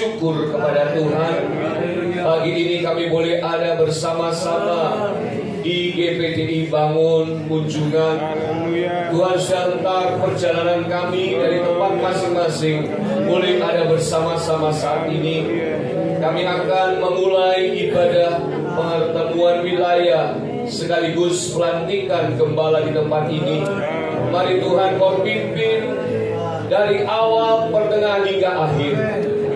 syukur kepada Tuhan. Pagi ini kami boleh ada bersama-sama di GPTI Bangun Kunjungan. Tuhan serentak perjalanan kami dari tempat masing-masing boleh ada bersama-sama saat ini. Kami akan memulai ibadah pertemuan wilayah sekaligus pelantikan gembala di tempat ini. Mari Tuhan Kau pimpin dari awal, pertengahan hingga akhir.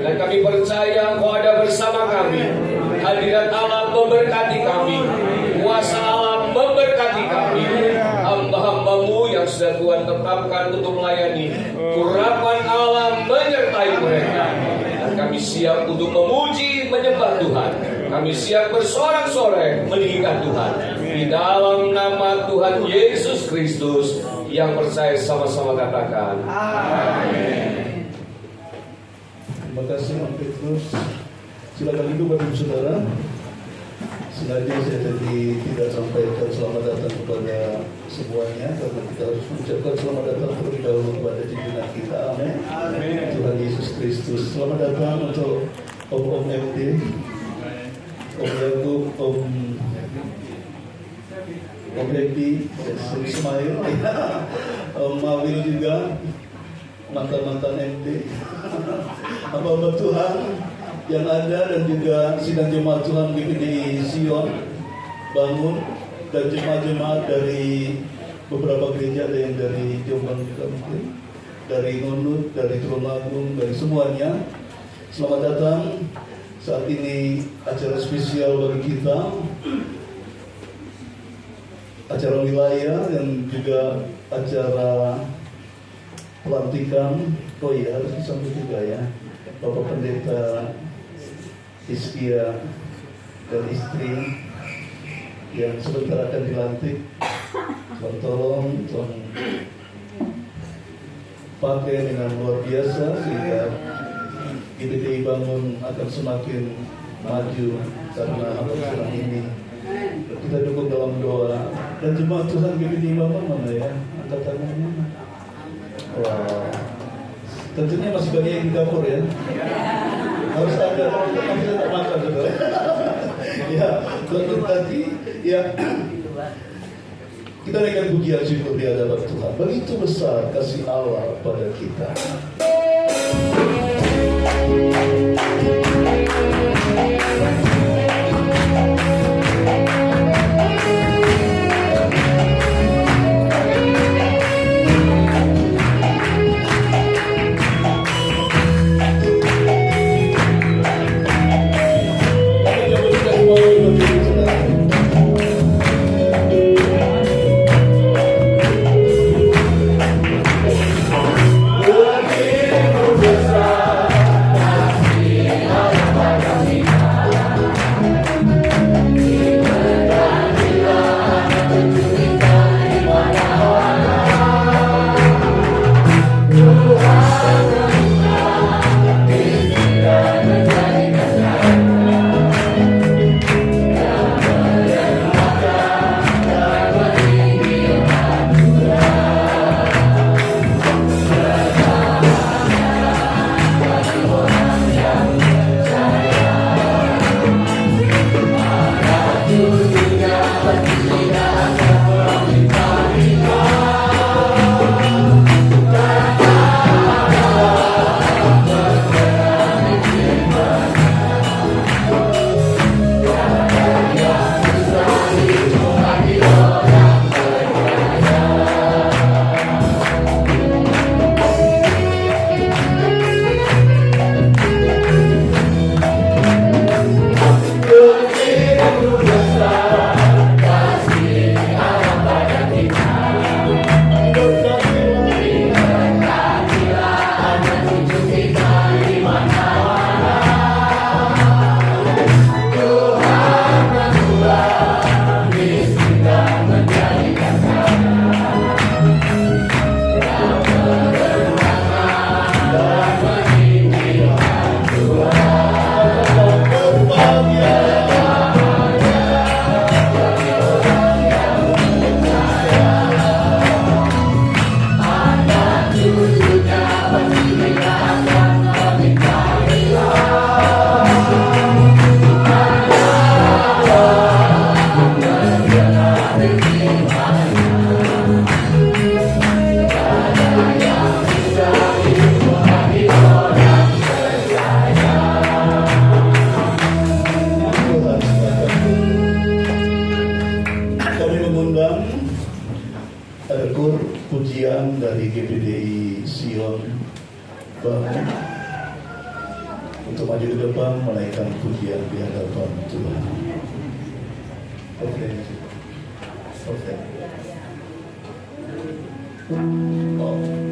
Dan kami percaya Kau ada bersama kami. Hadirat Allah memberkati kami. Kuasa Allah memberkati kami. Hamba-hambamu yang sudah Tuhan tetapkan untuk melayani, urapan Allah menyertai mereka. Dan kami siap untuk memuji, menyembah Tuhan. Kami siap bersorak-sorai meninggikan Tuhan. Di dalam nama Tuhan Yesus Kristus yang percaya, sama-sama katakan amin. Terima kasih Om Petrus. Silakan duduk Bapak Saudara. Sengaja saya tadi tidak sampaikan selamat datang kepada semuanya, karena kita harus mengucapkan selamat datang terlebih dahulu kepada junjungan kita. Amin. Tuhan Yesus Kristus. Selamat datang untuk Om MD, Om Yakub, Om Happy, Om Ismail, Om Mawil juga, mantan-mantan MD, hamba-hamba Tuhan yang ada, dan juga sidang jemaat Tuhan GPTI Sion Bangun, dan jemaat-jemaat dari beberapa gereja, ada yang dari Jombang juga mungkin, dari Ngunut, dari Tulungagung, dari semuanya. Selamat datang. Saat ini acara spesial bagi kita, acara wilayah dan juga acara pelantikan. Oh iya, harus disambut juga ya, Bapak Pendeta Iskia dan istri yang sebentar akan dilantik. Tuhan tolong, Tuhan pakai dengan luar biasa sehingga GPTI Bangun akan semakin maju karena acara ini. Kita dukung dalam doa. Dan jemaat Tuhan GPTI Bangun mana ya? Angkat tangannya. Wah, tentunya masih banyak yang di dapur ya. Harus ada, tapi saya tak makan saudara. Ya, Tuhan berkati. Ya, kita naikkan pujian syukur di hadapan Tuhan. Begitu besar kasih Allah pada kita. ada kur pujian dari GPDI Sion Bangun untuk maju ke depan menaikkan pujian di hadapan Tuhan. Oke. Oh.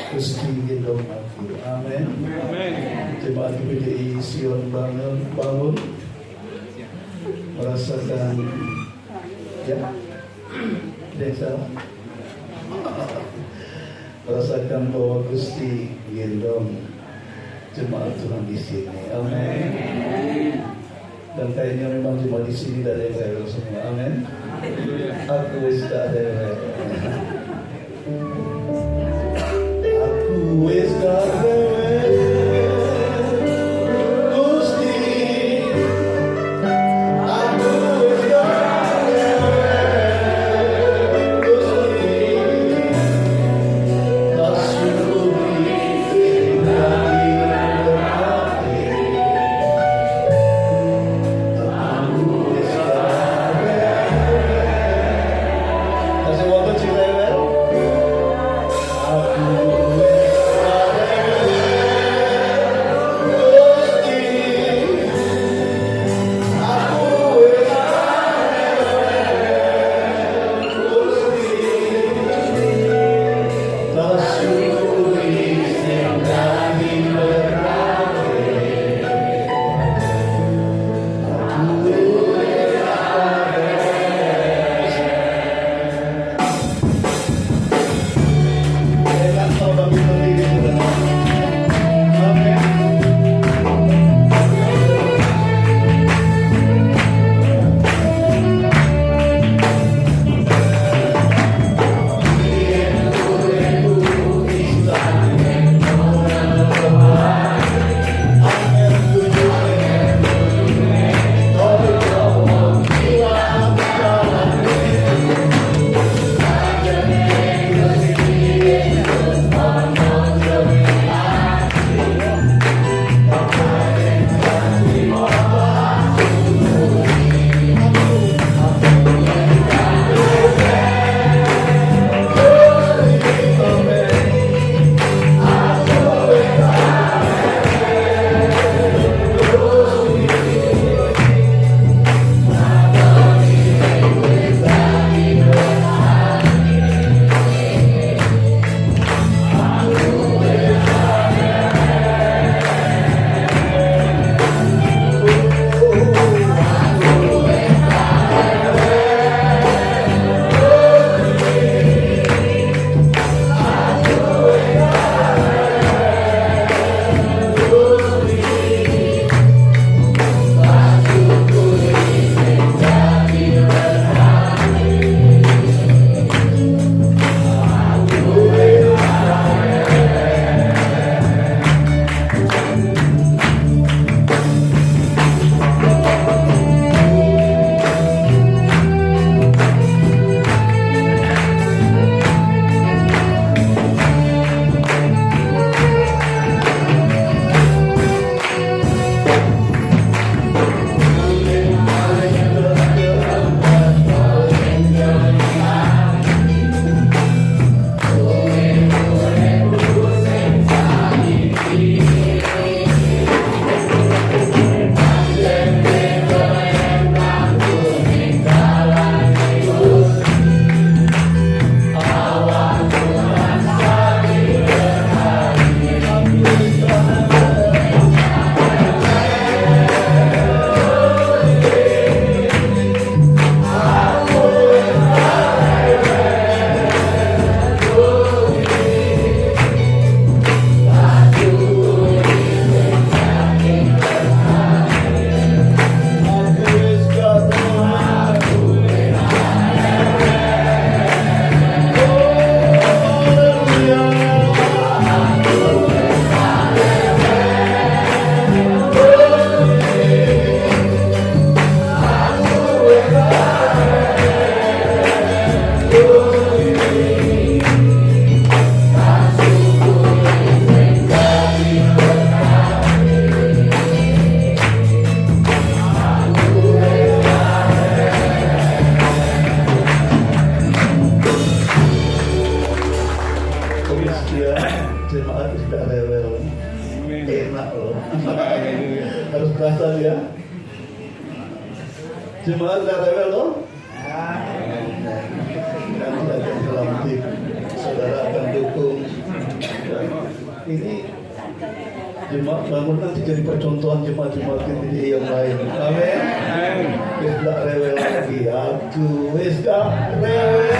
Gusti gendong aku. Amin. Jemaat PDI Sion bangun merasakan ya desa merasakan bahwa Gusti gendong jemaat Tuhan di sini. Amin. Dan kayaknya memang cuma di sini dari yang rewel semua. Amin. Aku wis gak rewel. Aku wis gak rewel. Gusti. Aku wis gak rewel. Gusti. Kasuri dari hati. Aku wis gak rewel. Kasih waktu si rewel. Aku wis gak rewel. Gusti. Aku wis gak rewel. Gusti. Kasuri sing dadi berkati. Aku wis gak rewel. Enak sama berdiri sudah. Amin. Jemaat sudah rewel. Enak loh. Harus berasa ya. Jemaat sudah rewel loh. Nanti akan dalam tim. Saudara akan dukung dan ini jemaat bangun nanti jadi percontohan jemaat-jemaat ini yang lain. Amin. Wis gak rewel lagi. Aku wis gak rewel.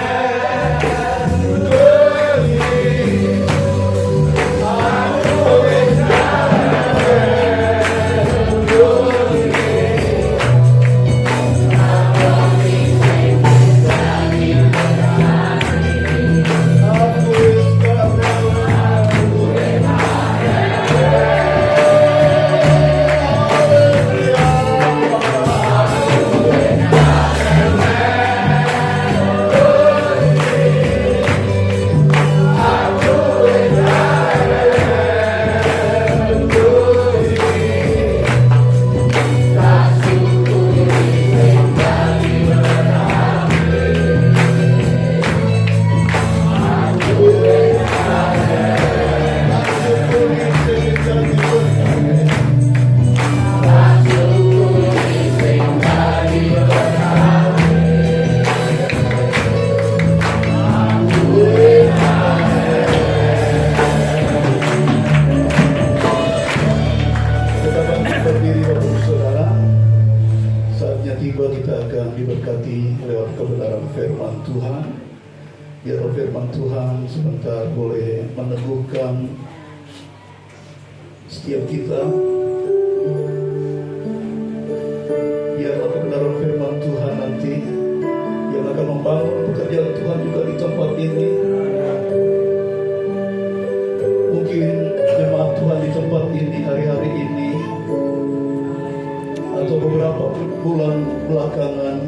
Diberkati lewat kebenaran firman Tuhan. Biar firman Tuhan sebentar boleh meneguhkan setiap kita. Biar kebenaran firman Tuhan nanti yang akan membangun pekerjaan Tuhan juga di tempat ini. Mungkin jemaat Tuhan di tempat ini hari-hari ini atau beberapa bulan belakangan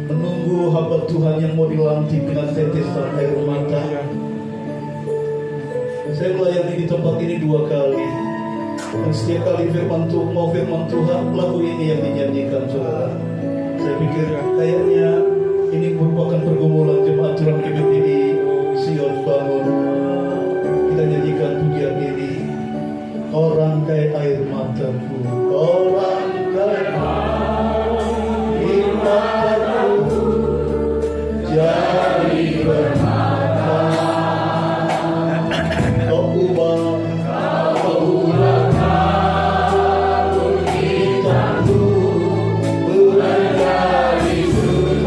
menunggu hamba Tuhan yang mau dilantik dengan tetesan air mata. Saya melayani di tempat ini 2 kali, dan setiap kali firman Tuhan lagu ini yang dinyanyikan, saudara. Saya pikir kayaknya ini merupakan pergumulan jemaat Tuhan GBTI Sion Bangun. Kita nyanyikan pujian ini. Orang kayak air mataku, orang kayak air mataku, jadi bermata. Kau ubah hitamku menjadi putih.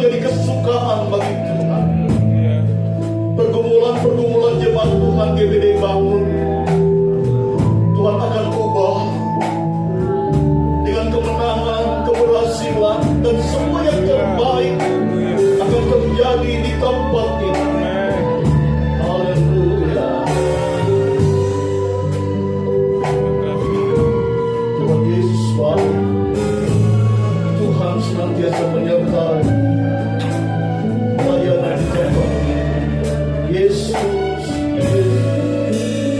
menjadi kesukaan bagi Tuhan. Pergumulan-pergumulan jemaat Tuhan GBD Bangun, Tuhan akan ubah dengan kemenangan, keberhasilan, dan semua yang terbaik akan terjadi di tempat ini. Haleluya. Tuhan Yesus baik. Tuhan senantiasa menyertai pelayanan di tempat ini. Yesus, Yesus.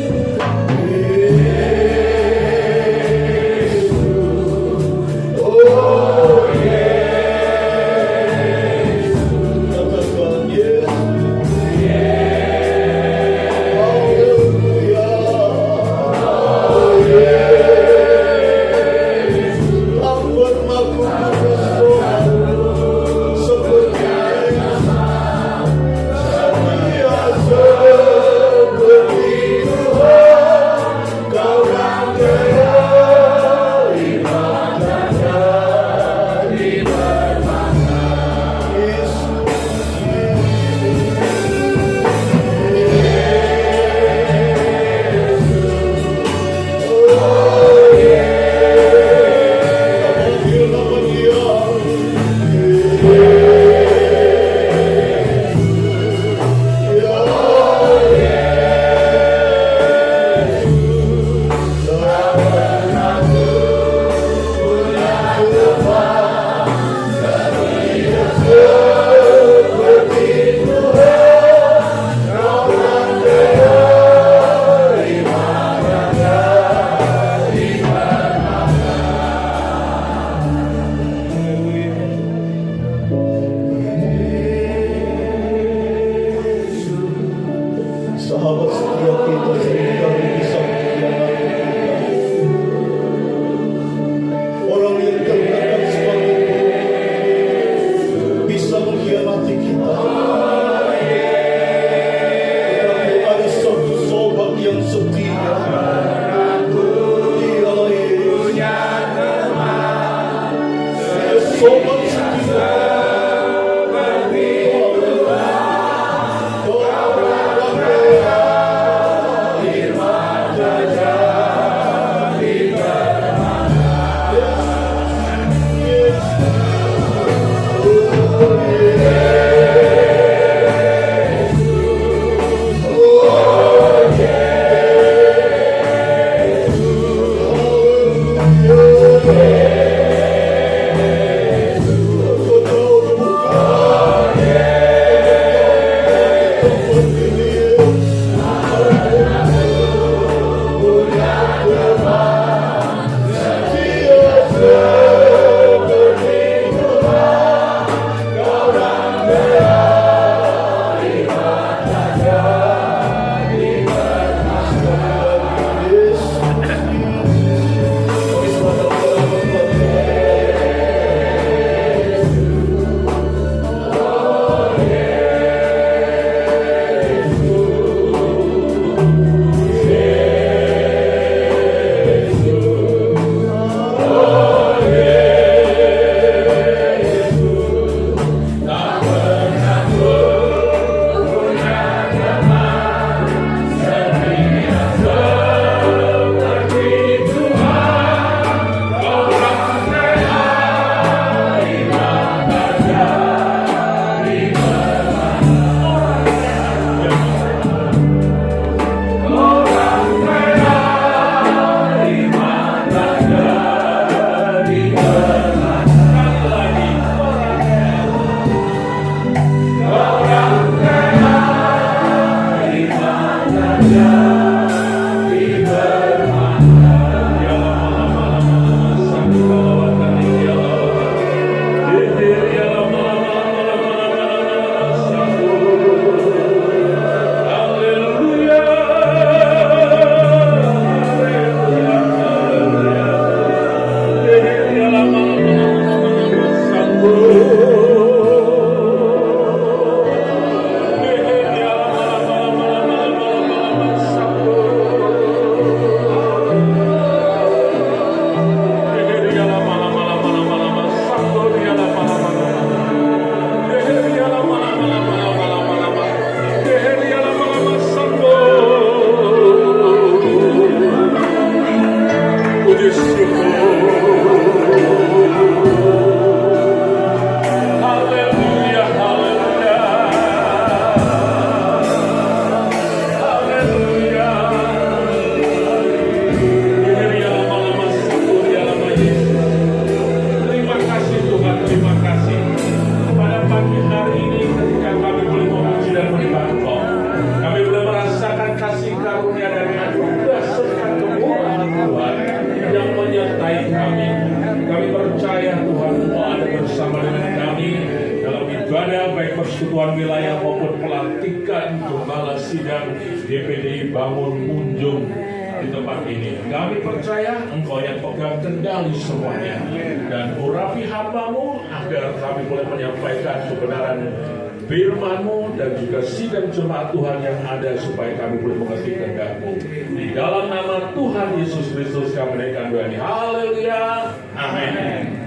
persekutuan wilayah maupun pelantikan gembala sidang GPDI Bangun Munjung di tempat ini. Kami percaya Engkau yang pegang kendali semuanya, dan urapi hamba-Mu agar kami boleh menyampaikan kebenaran firman-Mu dan juga sidang jemaat Tuhan yang ada, supaya kami boleh mengerti kehendak-Mu. Di dalam nama Tuhan Yesus Kristus kami naikkan doa ini. Haleluya. Amin.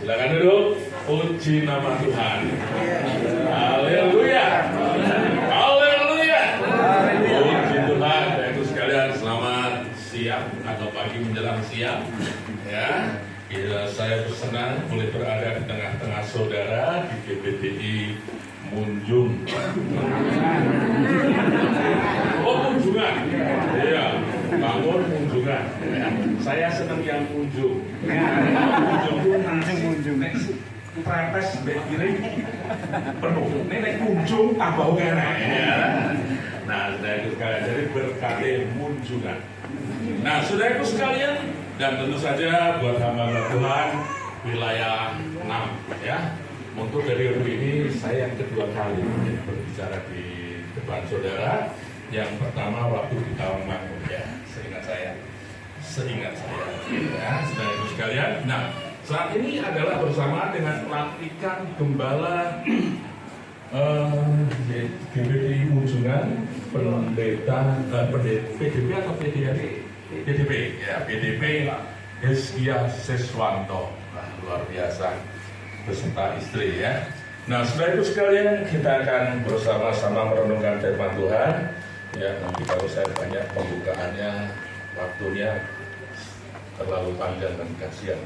Silakan duduk. Puji nama Tuhan. Haleluya. Haleluya. Puji Tuhan. Bapak sekalian, selamat siang atau pagi menjelang siang. Ya, saya bersenang boleh berada di tengah-tengah saudara di GPDI Munjung. Oh, Munjungan. Iya, Bangun Munjungan. Ya. Saya senang yang Munjung. Munjung. Prepes kiri penuh. Nek Munjung tambah kene. Nah, saudaraku sekalian, jadi berkati Munjungan. Nah, saudaraku sekalian, dan tentu saja buat hamba Tuhan wilayah 6, ya. Untuk dari ini saya yang kedua kali berbicara di depan saudara. Yang pertama waktu di tahun Makmur, ya, seingat saya, ya, saudaraku sekalian. Nah, saat ini adalah bersama dengan pelantikan gembala GPDI Munjungan, pendeta PDP atau PDP, ya, PDP Heskia Seswanto. Nah, luar biasa, beserta istri, ya. Nah, saudara sekalian, kita akan bersama-sama merenungkan firman Tuhan. Ya, nanti kalau saya banyak pembukaannya, waktunya terlalu panjang dan kasihan.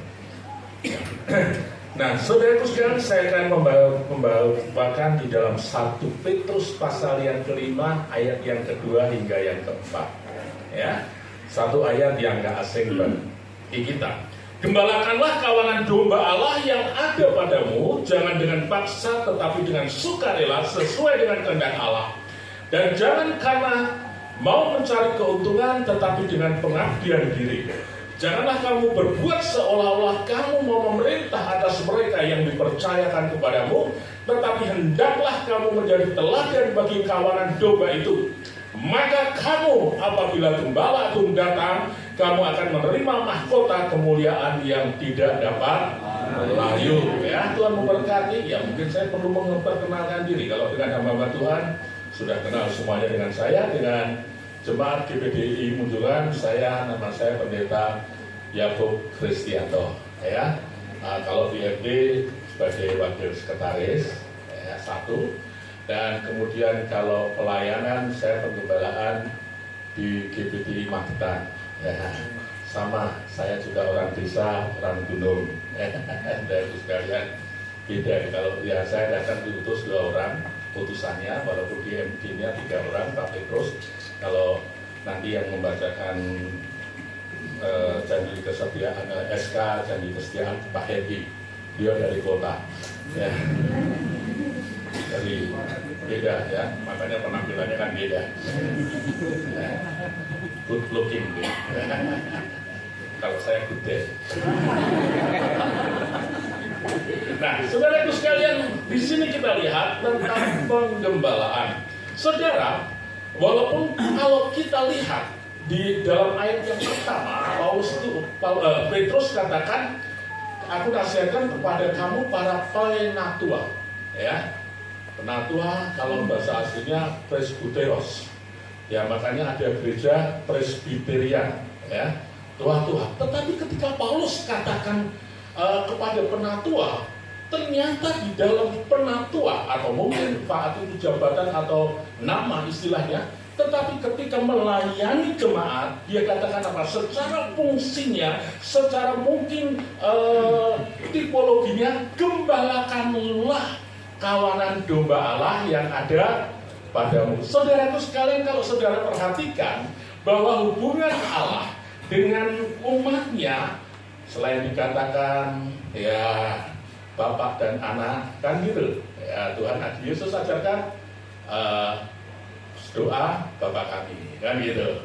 Nah, saudaraku sekalian, saya akan membawakan di dalam 1 Petrus pasal yang kelima, ayat yang kedua hingga yang keempat. Ya, satu ayat yang gak asing bagi kita. Gembalakanlah kawanan domba Allah yang ada padamu, jangan dengan paksa tetapi dengan sukarela sesuai dengan kehendak Allah. Dan jangan karena mau mencari keuntungan tetapi dengan pengabdian diri. Janganlah kamu berbuat seolah-olah kamu mau memerintah atas mereka yang dipercayakan kepadamu, tetapi hendaklah kamu menjadi teladan bagi kawanan domba itu. Maka kamu apabila gembala agung datang, kamu akan menerima mahkota kemuliaan yang tidak dapat layu. Ya, Tuhan memberkati. Ya, mungkin saya perlu memperkenalkan diri. Kalau dengan hamba Tuhan sudah kenal semuanya dengan saya, dengan Jemaat GPDI Munjungan, nama saya Pendeta Yakub Kristianto. Ya, kalau di FD sebagai wakil sekretaris, ya, 1. Dan kemudian kalau pelayanan saya penggembalaan di GPDI Magetan. Ya, sama, saya juga orang desa, orang gunung. Dan sekalian beda. Kalau ya saya datang diutus 2 orang. Putusannya, walaupun di MD-nya 3 orang, Pak Petrus. Kalau nanti yang membacakan janji kesetiaan, SK janji kesetiaan, Pak Hedi, dia dari kota, ya, dari beda, ya, makanya penampilannya kan beda, ya. Good looking, ya. Kalau saya good day. Nah, saudaraku sekalian, di sini kita lihat tentang penggembalaan. Saudara, walaupun kalau kita lihat di dalam ayat yang pertama, Petrus katakan, aku nasihatkan kepada kamu para penatua. Ya, penatua kalau bahasa aslinya presbyteros. Ya, makanya ada gereja presbyterian. Ya, tua-tua. Tetapi ketika Paulus katakan kepada penatua, ternyata di dalam penatua, atau mungkin Pak itu jabatan atau nama istilahnya, tetapi ketika melayani jemaat, dia katakan apa? Secara fungsinya, secara mungkin tipologinya, gembalakanlah kawanan domba Allah yang ada padamu. Saudaraku sekalian, kalau saudara perhatikan bahwa hubungan Allah dengan umatnya, selain dikatakan ya Bapak dan anak, kan gitu ya, Tuhan Yesus ajarkan doa Bapa kami, kan gitu.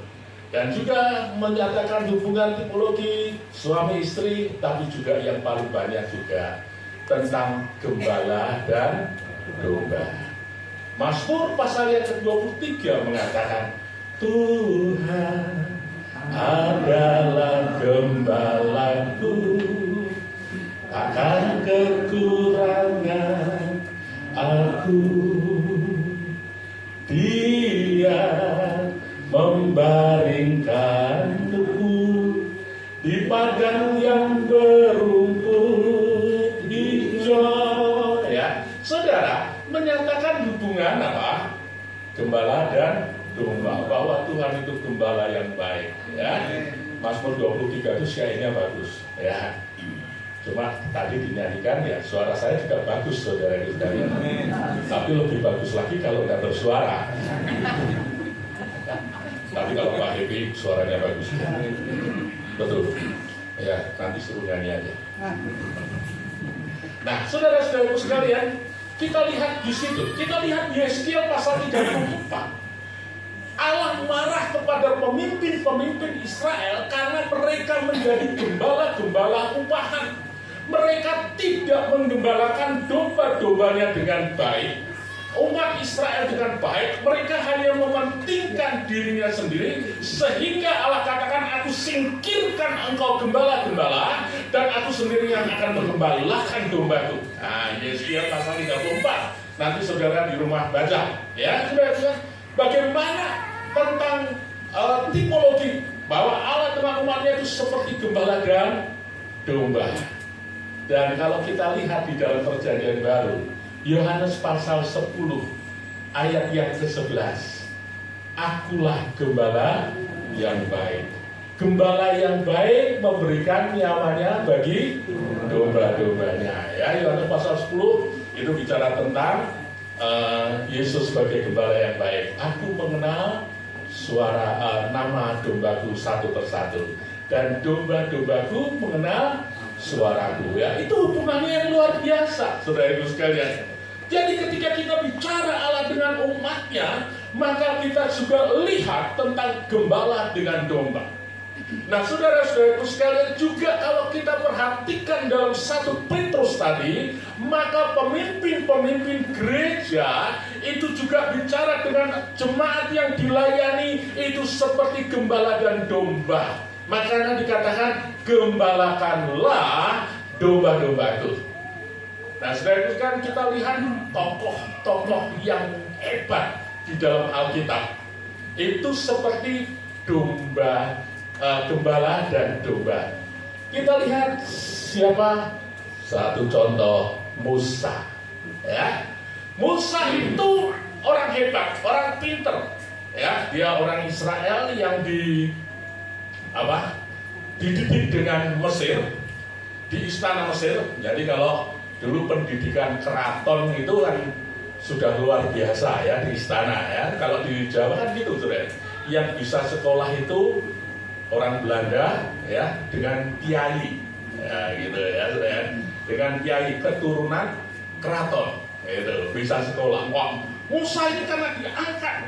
Dan juga menyatakan hubungan tipologi suami istri, tapi juga yang paling banyak juga tentang gembala dan domba. Mazmur pasal yang ke-23 mengatakan, Tuhan adalah gembalaku, akan kekurangan aku. Dia membaringkan tubuh di padang yang berumput hijau. Ya, saudara, menyatakan hubungan apa? Gembala dan domba, bahwa Tuhan itu gembala yang baik. Ya, Mazmur 23 itu syairnya bagus. Ya, cuma tadi dinyanyikan ya, suara saya juga bagus, saudara itu sekalian. Tapi lebih bagus lagi kalau nggak bersuara. Tapi kalau Pak Happy suaranya bagus. Betul. Ya, nanti suruh nyanyi aja. Nah, saudara-saudaraku sekalian, kita lihat di situ. Kita lihat Yeskiel pasal 34. Allah marah kepada pemimpin-pemimpin Israel karena mereka menjadi gembala-gembala upahan. Mereka tidak menggembalakan domba-dombanya dengan baik. Umat Israel dengan baik, mereka hanya mementingkan dirinya sendiri, sehingga Allah katakan, aku singkirkan engkau gembala-gembala, dan aku sendiri yang akan menggembalakan dombaku. Nah, Yeskiel pasal 34. Nanti saudara di rumah baca. Ya, saudara, bagaimana tentang tipologi bahwa Allah dengan umatnya itu seperti gembala dan domba. Dan kalau kita lihat di dalam Perjanjian Baru, Yohanes pasal 10 ayat yang ke-11, akulah gembala yang baik. Gembala yang baik memberikan nyawanya bagi domba-dombanya. Ya, Yohanes pasal 10 itu bicara tentang Yesus sebagai gembala yang baik. Aku mengenal suara nama dombaku satu persatu, dan domba-dombaku mengenal suaraku. Ya, itu hubungannya yang luar biasa, saudara-saudara sekalian. Jadi ketika kita bicara Allah dengan umatnya, maka kita juga lihat tentang gembala dengan domba. Nah, saudara-saudaraku sekalian, juga kalau kita perhatikan dalam 1 Petrus tadi, maka pemimpin-pemimpin gereja itu juga bicara dengan jemaat yang dilayani itu seperti gembala dan domba. Makanya dikatakan, gembalakanlah domba-domba itu. Nah, saudara, kan kita lihat tokoh-tokoh yang hebat di dalam Alkitab. Itu seperti domba, gembala dan domba. Kita lihat siapa? Satu contoh, Musa. Ya, Musa itu orang hebat, orang pinter. Ya, dia orang Israel yang dididik dengan Mesir, di istana Mesir. Jadi kalau dulu pendidikan keraton itu kan sudah luar biasa ya di istana ya. Kalau di Jawa kan gitu, saudara. Yang bisa sekolah itu orang Belanda ya, dengan kiai ya, gitu ya, saudara. Dengan kiai keturunan keraton itu bisa sekolah. Wah, Musa ini karena diangkat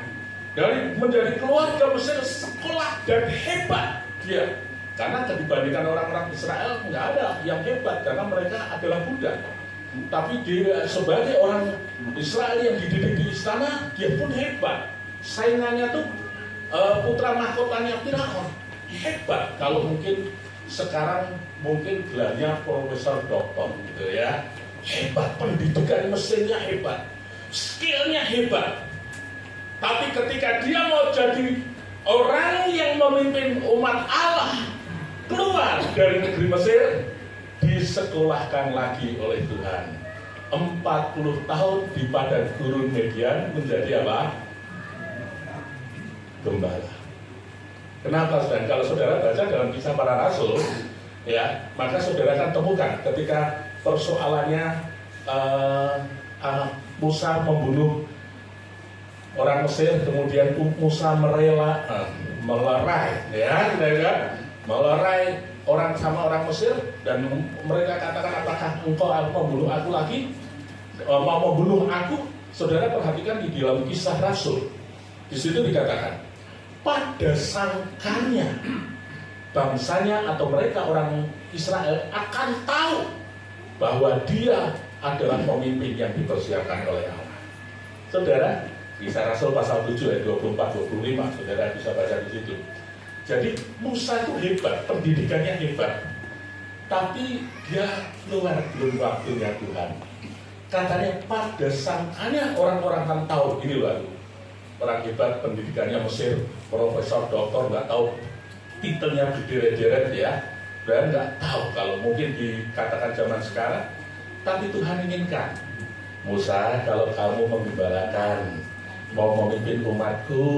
dari menjadi keluarga Mesir, sekolah dan hebat dia. Karena dibandingkan orang-orang Israel nggak ada yang hebat karena mereka adalah budak. Tapi dia sebagai orang Israel yang dididik di istana, dia pun hebat. Saingannya tuh putra mahkotanya Firaun, hebat. Kalau mungkin sekarang mungkin gelarnya profesor doktor gitu ya. Hebat, pendidikan mesinnya hebat, skillnya hebat. Tapi ketika dia mau jadi orang yang memimpin umat Allah keluar dari negeri Mesir, disekolahkan lagi oleh Tuhan 40 tahun di padang gurun Median menjadi apa? Gembala. Kenapa, saudara? Kalau saudara baca dalam Kisah Para Rasul, ya, maka saudara akan temukan ketika persoalannya Musa membunuh orang Mesir, kemudian Musa melerai, ya, melerai orang sama orang Mesir, dan mereka katakan, apakah engkau membunuh aku lagi? Mau membunuh aku? Saudara perhatikan di dalam Kisah Rasul, di situ dikatakan, pada sangkanya bangsanya atau mereka orang Israel akan tahu bahwa dia adalah pemimpin yang dipersiapkan oleh Allah. Saudara, Kisah Rasul pasal 7 ayat 24-25, saudara bisa baca di situ. Jadi Musa itu hebat, pendidikannya hebat, tapi dia keluar belum waktunya Tuhan. Katanya pada sangkanya orang-orang kan tahu ini loh, orang hebat pendidikannya Mesir, profesor, doktor, nggak tahu titelnya berderet-deret ya, dan nggak tahu kalau mungkin dikatakan zaman sekarang. Tapi Tuhan inginkan, Musa, kalau kamu menggembalakan, mau memimpin umatku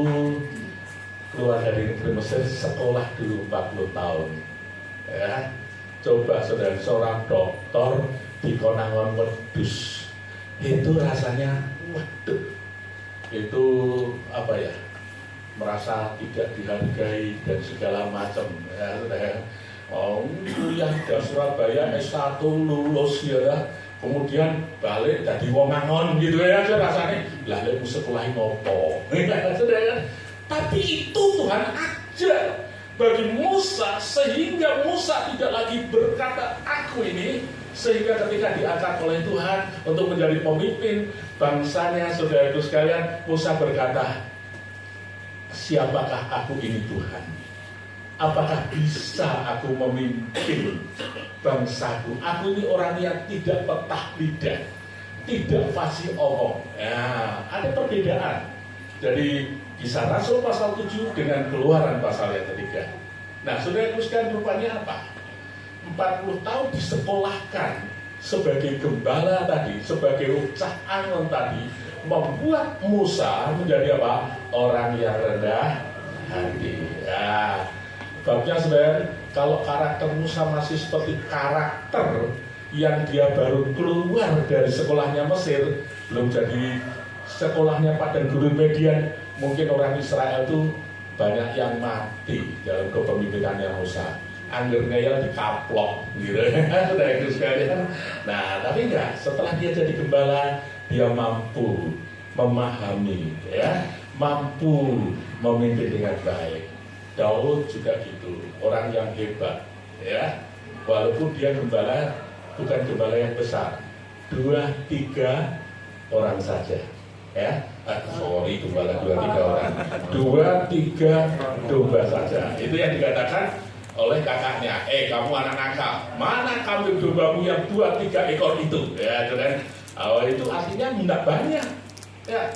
keluar dari negeri Mesir, sekolah dulu 40 tahun. Ya, coba saudara, seorang doktor di Konangan wedus, itu rasanya, waduh, itu apa ya? Merasa tidak dihargai dan segala macam. Ya, saudara. Oh, kuliah di Surabaya S1 lulus ya, kemudian balik jadi wong angon gitu ya, rasanya lah lek sekolahin opo. Tapi itu Tuhan ajar bagi Musa sehingga Musa tidak lagi berkata aku ini, sehingga ketika diangkat oleh Tuhan untuk menjadi pemimpin bangsanya, saudara-saudara sekalian, Musa berkata, siapakah aku ini Tuhan? Apakah bisa aku memimpin bangsaku? Aku ini orang yang tidak petah lidah, tidak fasih omong. Ya, ada perbedaan. Jadi Kisah Rasul pasal 7 dengan Keluaran pasal yang ketiga. Nah, saudara teruskan rupanya apa? 40 tahun disekolahkan sebagai gembala tadi, sebagai ucap angon tadi, membuat Musa menjadi apa? Orang yang rendah hati. Ya. Sebabnya saudara, kalau karakter Musa masih seperti karakter yang dia baru keluar dari sekolahnya Mesir, belum jadi sekolahnya Padang Gurun Median, mungkin orang Israel itu banyak yang mati dalam kepemimpinannya Musa. Angger ngeyel dikaplok gitu. Sudah itu sekalian. Nah, tapi enggak, setelah dia jadi gembala, dia mampu memahami, ya, mampu memimpin dengan baik. Daud juga gitu, orang yang hebat, ya, walaupun dia gembala, bukan gembala yang besar, 2-3 orang saja, ya, gembala 2-3 orang, 2-3 domba saja, itu yang dikatakan oleh kakaknya, kamu anak nakal, mana kambing dombamu yang 2-3 ekor itu, ya, dan itu artinya tidak banyak, ya,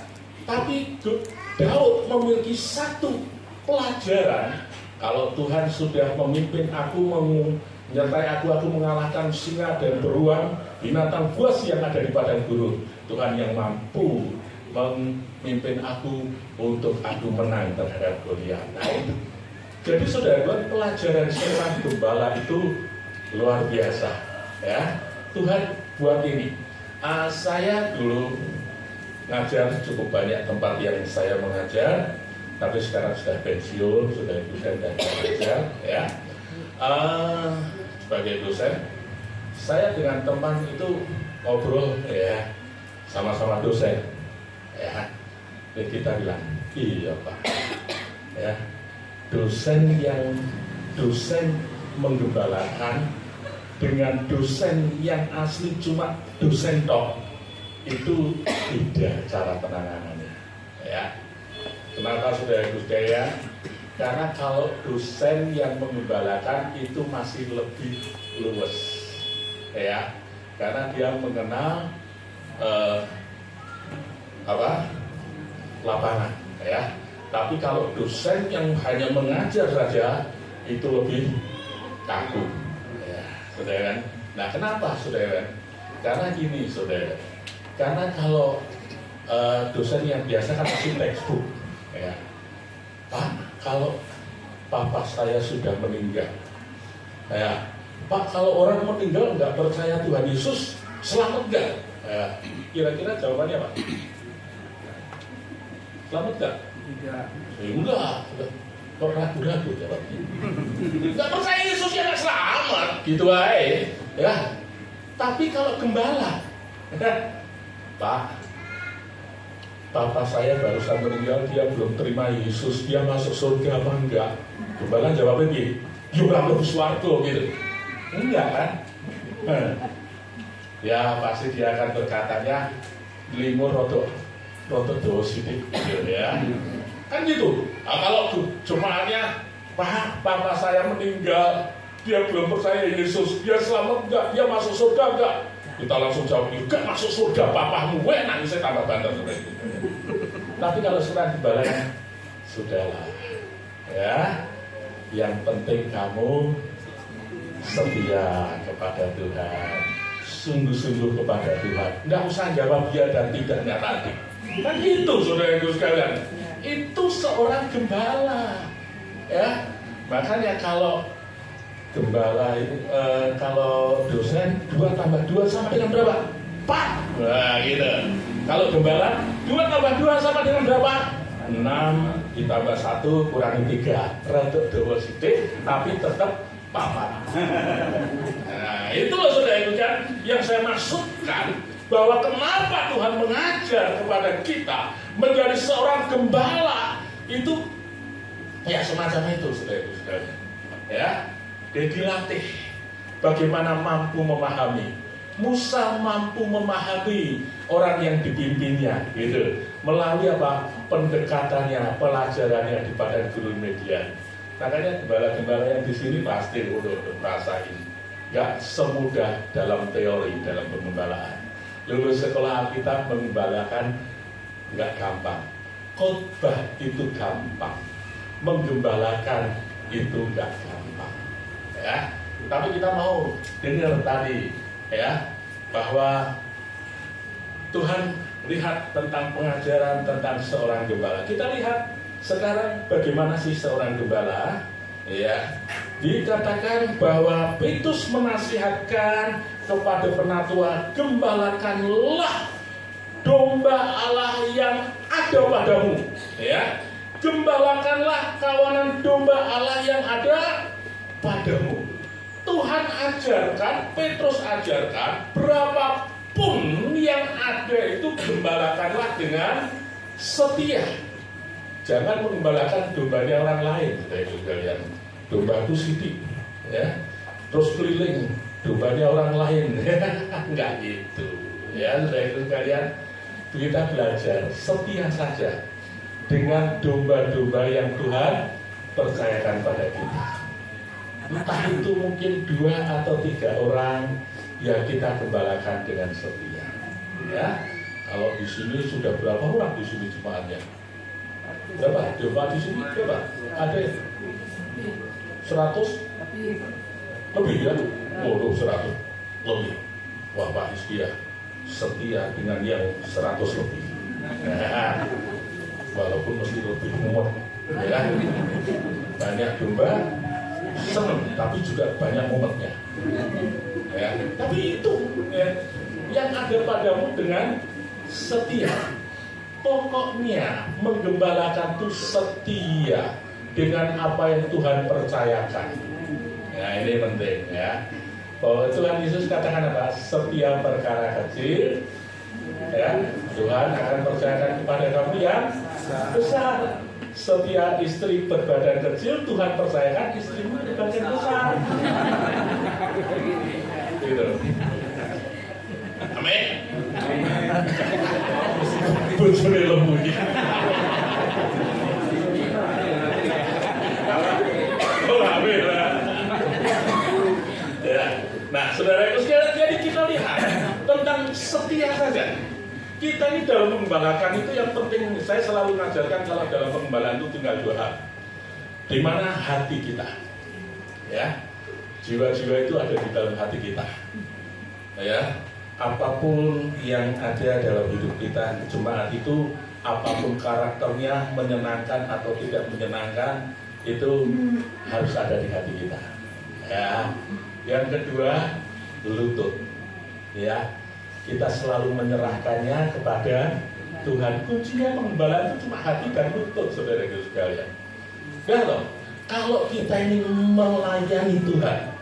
tapi Daud memiliki satu pelajaran. Kalau Tuhan sudah memimpin aku, menyertai aku mengalahkan singa dan beruang, binatang buas yang ada di padang gurun. Tuhan yang mampu memimpin aku untuk aku menang terhadap Goliat. Nah, itu. Jadi saudara, pelajaran seorang gembala itu luar biasa. Ya, Tuhan buat ini. Saya dulu ngajar cukup banyak tempat yang saya mengajar. Tapi sekarang sudah pensiun, sudah dosen dan pengajar, ya. Sebagai dosen, saya dengan teman itu ngobrol, ya, sama-sama dosen, ya. Dan kita bilang, iya Pak, ya, dosen menggembalakan dengan dosen yang asli cuma dosen tok, itu beda cara penanganannya, ya. Kenapa saudara-saudara? Karena kalau dosen yang menggembalakan itu masih lebih luwes, ya, karena dia mengenal lapangan, ya. Tapi kalau dosen yang hanya mengajar saja itu lebih kaku, ya, saudara. Nah, kenapa saudara? Karena gini saudara, karena kalau dosen yang biasa kan masih textbook. Ya, Pak, kalau papa saya sudah meninggal, ya, Pak, kalau orang meninggal nggak percaya Tuhan Yesus, selamat nggak? Ya, kira-kira jawabannya Pak? Selamat nggak? Enggak. Kok ragu-ragu jawabnya? Nggak percaya Yesus ya nggak selamat, gitu aja. Ya, tapi kalau gembala, Pak, Papa saya barusan meninggal, dia belum terima Yesus, dia masuk surga apa enggak? Gembala jawabnya gini, yuk lebih suarga gitu. Enggak kan? ya pasti dia akan berkatanya limur rodo sidik gitu ya. Kan gitu. Nah, kalau jemaatnya, Pak, papa saya meninggal, dia belum percaya Yesus, dia selamat enggak, dia masuk surga enggak? Kita langsung jawab, enggak masuk surga, papamu, nangisnya tambah banter seperti itu. Tapi kalau surat gembala, sudahlah, ya, yang penting kamu setia kepada Tuhan, sungguh-sungguh kepada Tuhan, nggak usah jawab ya dan tidaknya tadi. Kan itu saudara-saudara sekalian, itu seorang gembala, ya. Makanya kalau gembala itu, kalau dosen 2 tambah 2 sama dengan berapa? 4. Nah gitu. Kalau gembala 2 tambah 2 sama dengan berapa? 6 ditambah 1 kurangi 3. Rodok dawa sithik tapi tetap 4. Nah itu loh saudara kan yang saya maksudkan, bahwa kenapa Tuhan mengajar kepada kita menjadi seorang gembala itu ya semacam itu saudara-saudara. Ya, dia dilatih bagaimana mampu memahami. Musa mampu memahami orang yang dipimpinnya, gitu, melalui apa? Pendekatannya, pelajarannya di padang gurun Midian. Makanya gembala-gembala yang di sini pasti udah merasain, nggak semudah dalam teori, dalam pengembalaan. Lulus sekolah Alkitab mengembalakan nggak gampang. Khotbah itu gampang, menggembalakan itu nggak gampang. Ya, tapi kita mau dengar tadi, ya, bahwa Tuhan lihat tentang pengajaran tentang seorang gembala. Kita lihat sekarang bagaimana sih seorang gembala, ya. Dikatakan bahwa Petrus menasihatkan kepada penatua, gembalakanlah domba Allah yang ada padamu, ya. Gembalakanlah kawanan domba Allah yang ada padamu. Tuhan ajarkan, Petrus ajarkan, berapapun yang ada itu gembalakanlah dengan setia. Jangan menggembalakan dombanya orang lain, saudara-saudara. Domba itu sidik, ya. Terus keliling, dombanya orang lain, enggak gitu, ya, saudara-saudara. Kita belajar setia saja dengan domba-domba yang Tuhan percayakan pada kita. Entah itu mungkin 2 atau 3 orang yang kita gembalakan dengan setia. Ya, kalau di sini sudah berapa orang di sini jemaatnya? Berapa? Domba di sini berapa? Ada 100? Lebih ya? Oh, 100 lebih. Wah, Pak Hizkia setia dengan yang 100 lebih. Nah, walaupun mesti lebih muat, ya. Banyak domba senang, tapi juga banyak momentnya, ya. Tapi itu, ya, yang ada padamu dengan setia. Pokoknya menggembalakan itu setia dengan apa yang Tuhan percayakan. Nah ini penting, ya. Bahwa Tuhan Yesus katakan apa? Setia perkara kecil, ya, Tuhan akan percayakan kepada kamu yang besar. Setia istri berbadan kecil, Tuhan percayakan istrimu berbadan besar. Gitu. Amin. Bojone lembu iki. Oh, amin lah. Ya. Nah, saudara sekalian, jadi kita lihat tentang setia saja. Kita ini dalam pengembalakan itu yang penting, saya selalu mengajarkan kalau dalam pengembalaan itu tinggal 2 hal. Di mana hati kita, ya, jiwa-jiwa itu ada di dalam hati kita, ya. Apapun yang ada dalam hidup kita, jemaat itu, apapun karakternya, menyenangkan atau tidak menyenangkan, itu harus ada di hati kita, ya. Yang kedua, lutut, ya. Kita selalu menyerahkannya kepada Tuhan. Kuncinya pengembalaan itu cuma hati dan lutut, saudara-saudara sekalian. Kalau kita ini melayani Tuhan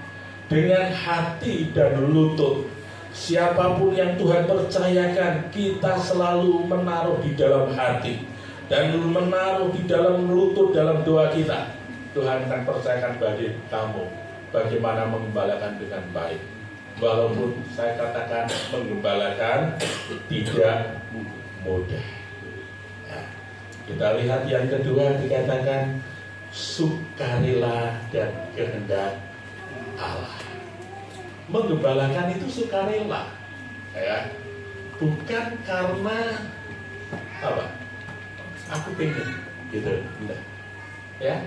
dengan hati dan lutut, siapapun yang Tuhan percayakan, kita selalu menaruh di dalam hati dan menaruh di dalam lutut dalam doa kita. Tuhan akan percayakan bagi kamu bagaimana mengembalakan dengan baik. Walaupun saya katakan menggembalakan tidak mudah. Nah, kita lihat yang kedua dikatakan sukarela dan kehendak Allah. Menggembalakan itu sukarela, ya, bukan karena apa? Aku pengen, gitu, enggak. Ya,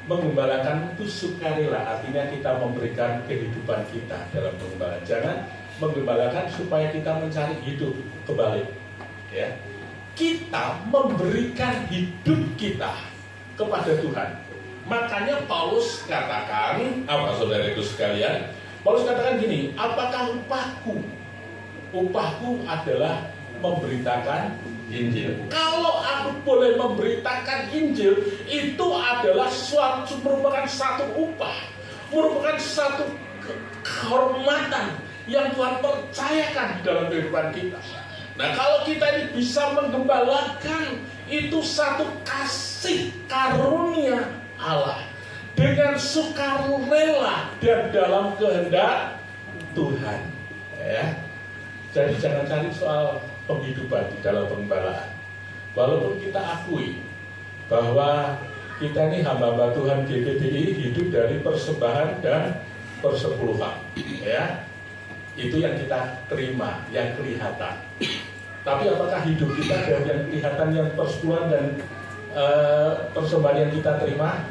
menggembalakan itu sukarela, artinya kita memberikan kehidupan kita dalam penggembalakan. Jangan menggembalakan supaya kita mencari hidup, kebalik. Ya, kita memberikan hidup kita kepada Tuhan. Makanya Paulus katakan, apa saudaraku sekalian? Paulus katakan gini, apakah upahku? Upahku adalah memberitakan Injil. Kalau aku boleh memberitakan Injil, itu adalah merupakan satu upah, merupakan satu kehormatan yang Tuhan percayakan di dalam kehidupan kita. Nah, kalau kita ini bisa menggembalakan, itu satu kasih karunia Allah dengan sukarela dan dalam kehendak Tuhan. Ya. Jadi jangan cari soal penghidupan di dalam penggembalaan. Walaupun kita akui bahwa kita ini hamba-hamba Tuhan GPTI hidup dari persembahan dan persepuluhan, ya, itu yang kita terima, yang kelihatan. Tapi apakah hidup kita dari yang kelihatan, yang persepuluhan dan persembahan yang kita terima?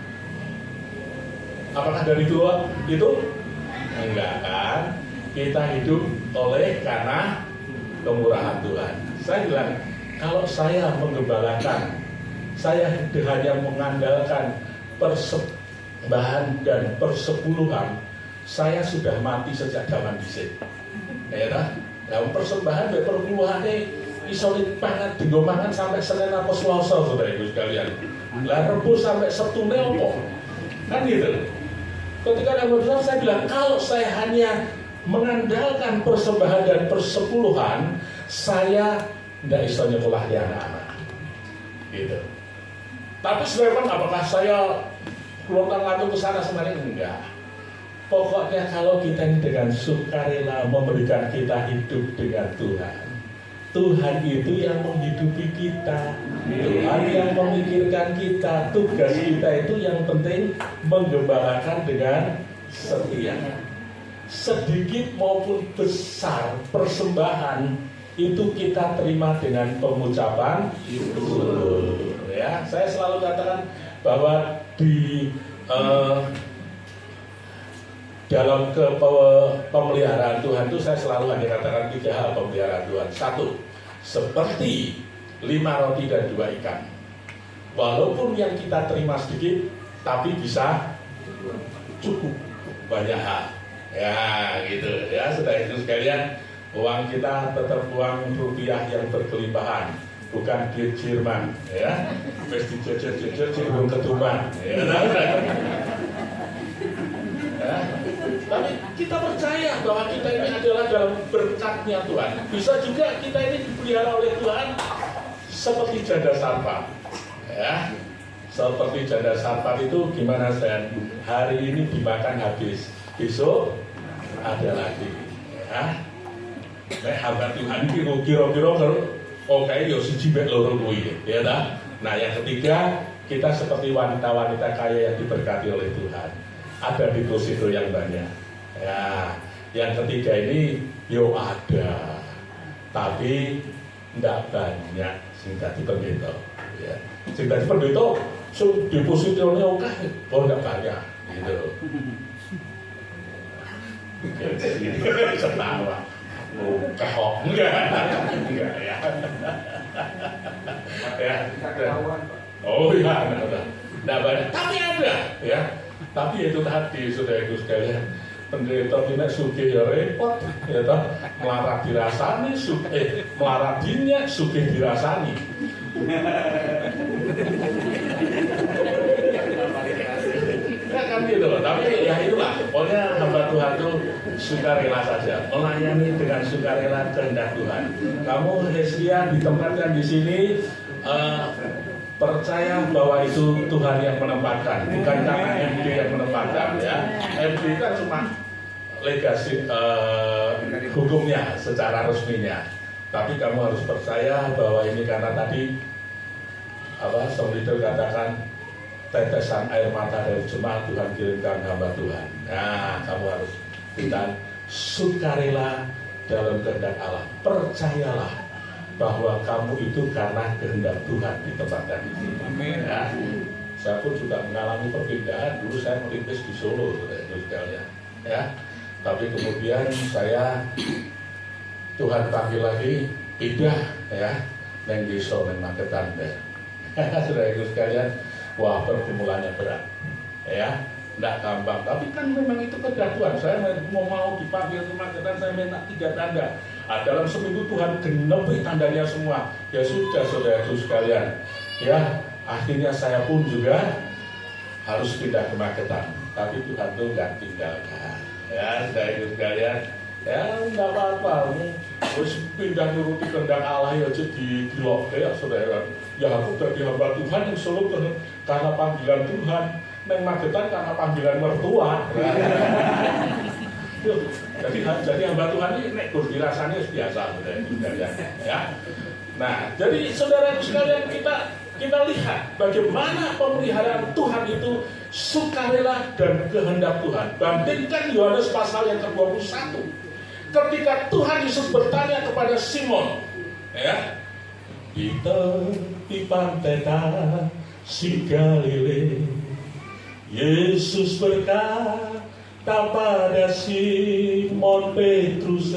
Apakah dari itu? Enggak kan? Kita hidup oleh karena kemurahan Tuhan. Saya bilang, kalau saya menggembalakan, saya hanya mengandalkan persembahan dan persepuluhan, saya sudah mati sejak zaman dhisik. Ya dah, dalam persembahan dan persepuluhan ini isolit banget digomangan sampai Senin apa Selasa, saudara-saudara sekalian. Lah Rebo sampai Sabtu opo? Kan gitu. Ketika ada berusaha, saya bilang, kalau saya hanya mengandalkan persembahan dan persepuluhan, saya tidak bisa nyekolah anak-anak. Gitu. Tapi sebenarnya apakah saya keluarkan lalu ke sana sebenarnya? Enggak. Pokoknya kalau kita ini dengan sukarela memberikan kita hidup dengan Tuhan, Tuhan itu yang menghidupi kita, Tuhan yang memikirkan kita. Tugas kita itu yang penting menggembalakan dengan setia. Sedikit maupun besar persembahan itu kita terima dengan pengucapan syukur. Ya, saya selalu katakan bahwa di dalam pemeliharaan Tuhan itu saya selalu hanya katakan 3 hal pemeliharaan Tuhan. 1, seperti 5 roti dan 2 ikan. Walaupun yang kita terima sedikit, tapi bisa cukup banyak hal. Ya, gitu ya, saudara-saudara sekalian, uang kita tetap uang rupiah yang berkelimpahan, bukan duit Jerman, ya. Wis dijejer-jejer cenderung ketuban, ya. Ya. Tapi kita percaya bahwa kita ini adalah dalam berkatnya Tuhan. Bisa juga kita ini dipelihara oleh Tuhan seperti janda sarpa, ya. Seperti janda sarpa itu gimana, Sen? Hari ini dimakan habis, besok ada lagi, ya. Nek hamba Tuhan ini kira-kira oke, yo siji mek loro kuwi, ya dah. Nah, yang ketiga, kita seperti wanita-wanita kaya yang diberkati oleh Tuhan. Ada deposito yang banyak. Ya, yang ketiga ini yo ada, tapi tidak banyak sing dadi pendeta. Ya, sing dadi pendeta, depositonya oke, tidak banyak, gitu. Ketawa, kehok, enggak ya. Ya, oh ya, enggak banyak, tapi ada, ya. Tapi itu tadi, saudara-saudara sekalian, pendeta ini sugih ya repot, ya toh, melarat dirasani, melarat dinyak, sugih dirasani. Ya kan gitu, tapi ya itulah, pokoknya hamba Tuhan itu sukarela saja, melayani dengan sukarela kehendak Tuhan. Kamu Heskia ditempatkan di sini, percaya bahwa itu Tuhan yang menempatkan, bukan karena MD yang menempatkan, ya. MD kan cuma legasi hukumnya secara resminya. Tapi kamu harus percaya bahwa ini karena tadi Som Leader katakan tetesan air mata dari jemaat Tuhan kirimkan hamba Tuhan. Nah, kamu harus kita sukarela dalam kehendak Allah. Percayalah bahwa kamu itu karena kehendak Tuhan ditempatkan di sini. Amin. Ya. Saya pun juga mengalami perpindahan. Dulu saya merintis di Solo, saudara-saudara. Ya. Tapi kemudian saya Tuhan panggil lagi pindah ya neng desa neng Magetan ya. Saudara sekalian, wah pergumulannya berat ya, tidak gampang. Tapi kan memang itu kehendak Tuhan. Saya mau dipanggil ke Magetan, saya minta 3 tanda. Dalam seminggu Tuhan genepi tandanya semua. Ya sudah saudara sekalian ya, akhirnya saya pun juga harus pindah ke Magetan. Tapi Tuhan itu nggak tinggalkan ya saudara sekalian. Ya nggak apa-apa, harus pindah nuruti kehendak Allah ya jadi dilok ya saudara. Ya aku jadi hamba Tuhan yang solo karena panggilan Tuhan, neng Magetan karena panggilan mertua. Jadi hamba Tuhan ini nek dirasanya biasa saudara ya. Nah jadi saudara sekalian kita lihat bagaimana pemeliharaan Tuhan itu sukarela dan kehendak Tuhan. Bandingkan Yohanes pasal yang ke-21. Ketika Tuhan Yesus bertanya kepada Simon, ya, di tepi pantai si Galilea, Yesus berkata pada Simon Petrus,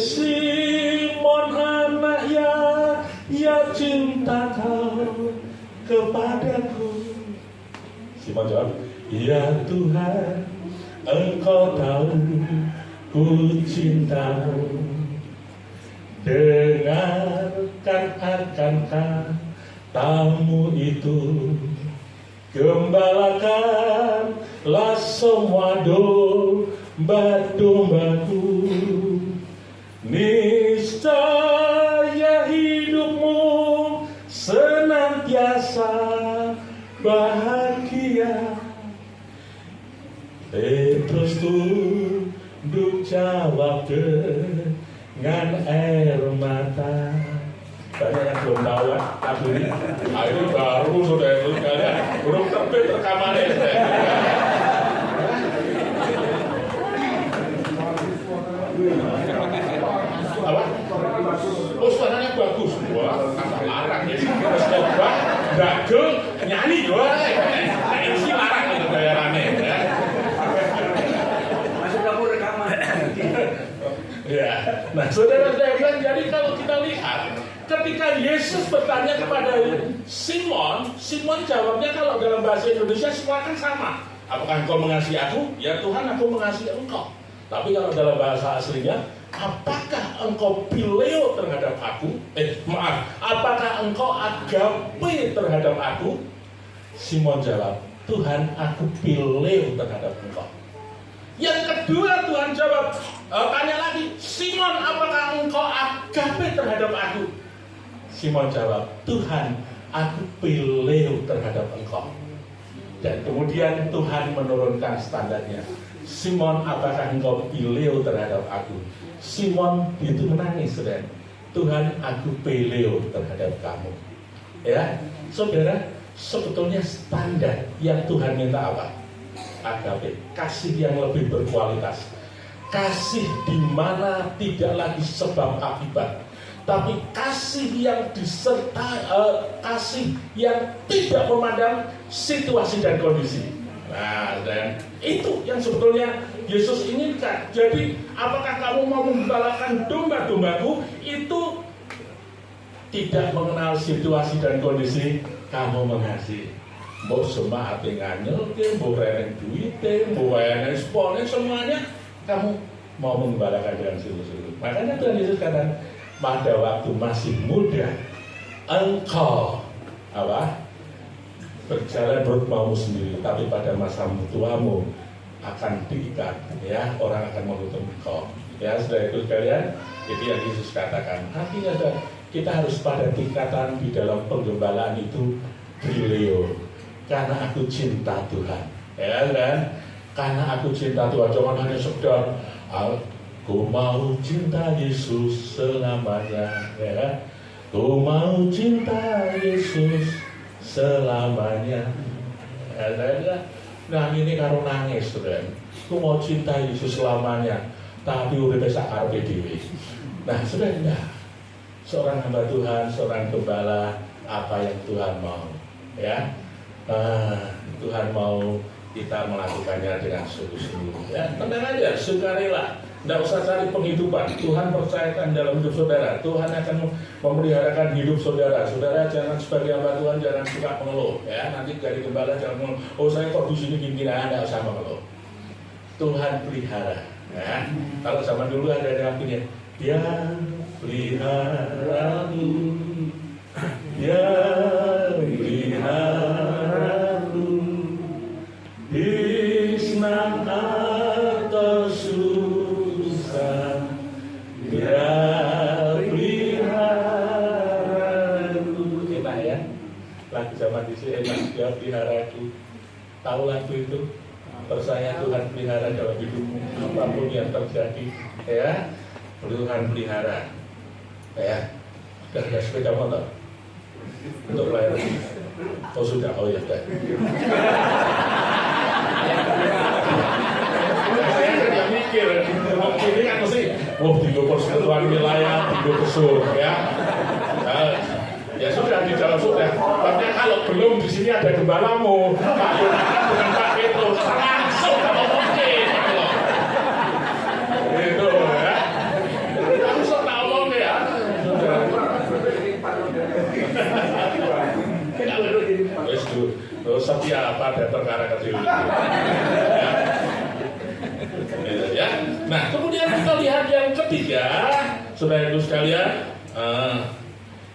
Simon anak ya cinta kau kepadaku. Simon jawab, ya Tuhan, Engkau tahu ku cintamu. Dengarkan akan katamu itu, gembalakanlah semua domba-dombaku. Niscaya hidupmu senantiasa bahagia. Petrus tunduk jawab dengan air mata. Banyak yang belum tahu kan lagu ini. Ini baru saudara sekalian, belum terbit rekamannya. Apa? Oh suaranya bagus, wah kata larang ya. Terus coba dagel nyanyi wah. Nah ini larang itu bayarannya. Ya, nah saudara-saudara, jadi kalau kita lihat ketika Yesus bertanya kepada Simon jawabnya kalau dalam bahasa Indonesia semua kan sama. Apakah engkau mengasihi aku? Ya Tuhan, aku mengasihi engkau. Tapi kalau dalam bahasa aslinya, apakah engkau pileo terhadap aku? Apakah engkau agape terhadap aku? Simon jawab, Tuhan, aku pileo terhadap engkau. Yang kedua Tuhan jawab, tanya lagi, Simon, apakah engkau agape terhadap aku? Simon jawab, Tuhan, aku pileo terhadap engkau. Dan kemudian Tuhan menurunkan standarnya. Simon, apakah engkau pileo terhadap aku? Simon itu menangis, saudara. Tuhan, aku pileo terhadap kamu. Ya, saudara, sebetulnya standar yang Tuhan minta apa? Agape, kasih yang lebih berkualitas, kasih di mana tidak lagi sebab akibat, tapi kasih yang kasih yang tidak memandang situasi dan kondisi. Nah, dan itu yang sebetulnya Yesus inginkan. Jadi, apakah kamu mau menggembalakan domba-dombaku? Itu tidak mengenal situasi dan kondisi, kamu mengasihi. Mau semangat nganyel, mau reneng duitnya, mau reneng sponnya, semuanya kamu mau mengembalakan dengan sungguh-sungguh. Makanya Tuhan Yesus katakan, pada waktu masih muda, engkau berjalan menurut maumu sendiri, tapi pada masa tuamu akan diikat, ya, orang akan menutup engkau. Ya, saudara itu sekalian, itu yang Yesus katakan. Artinya kita harus pada tingkatan di dalam penggembalaan itu brilio. Karena aku cinta Tuhan, ya kan? Karena aku cinta Tuhan, jangan hanya sekedar aku mau cinta Yesus selamanya, ya. Aku mau cinta Yesus selamanya. Nah ini karo nangis, saudara. Aku mau cinta Yesus selamanya, tapi udah sak karepe dhewe. Nah, saudara, seorang hamba Tuhan, seorang gembala, apa yang Tuhan mau, ya? Tuhan mau kita melakukannya dengan sungguh-sungguh. Ya, tenang aja, sukarela. Tidak usah cari penghidupan. Tuhan percayakan dalam hidup saudara. Tuhan akan memeliharakan hidup saudara. Saudara jangan sebagai hamba Tuhan jangan suka mengeluh. Ya, nanti dari gembala jangan mengeluh. Oh saya kok di sini gini, tidak usah mengeluh. Tuhan pelihara. Ya. Kalau zaman dulu ada yang punya, Dia peliharamu, Dia peliharamu di senang atau susah, Dia peliharamu. Enak ya, lagu zaman di sini enak, Dia peliharaku. Tahu lagu itu? Percaya Tuhan pelihara dalam hidupmu, apapun yang terjadi, ya. Tuhan pelihara, ya. Sudah ada sepeda motor untuk pelayanan? Oh sudah, oh ya sudah. Saya tidak mikir, ini kan mesti, tiga persekutuan wilayah, tiga kesur, ya. Ya sudah di dalam sudah. Tapi kalau belum di sini ada gembalamu, Pak Yonatan dengan Pak Petrus langsung kalau mungkin, gitu ya. Langsung tak omong ya. Terus setia pada perkara kecil. Ya. Nah kemudian kita lihat yang ketiga, saudara-saudara sekalian.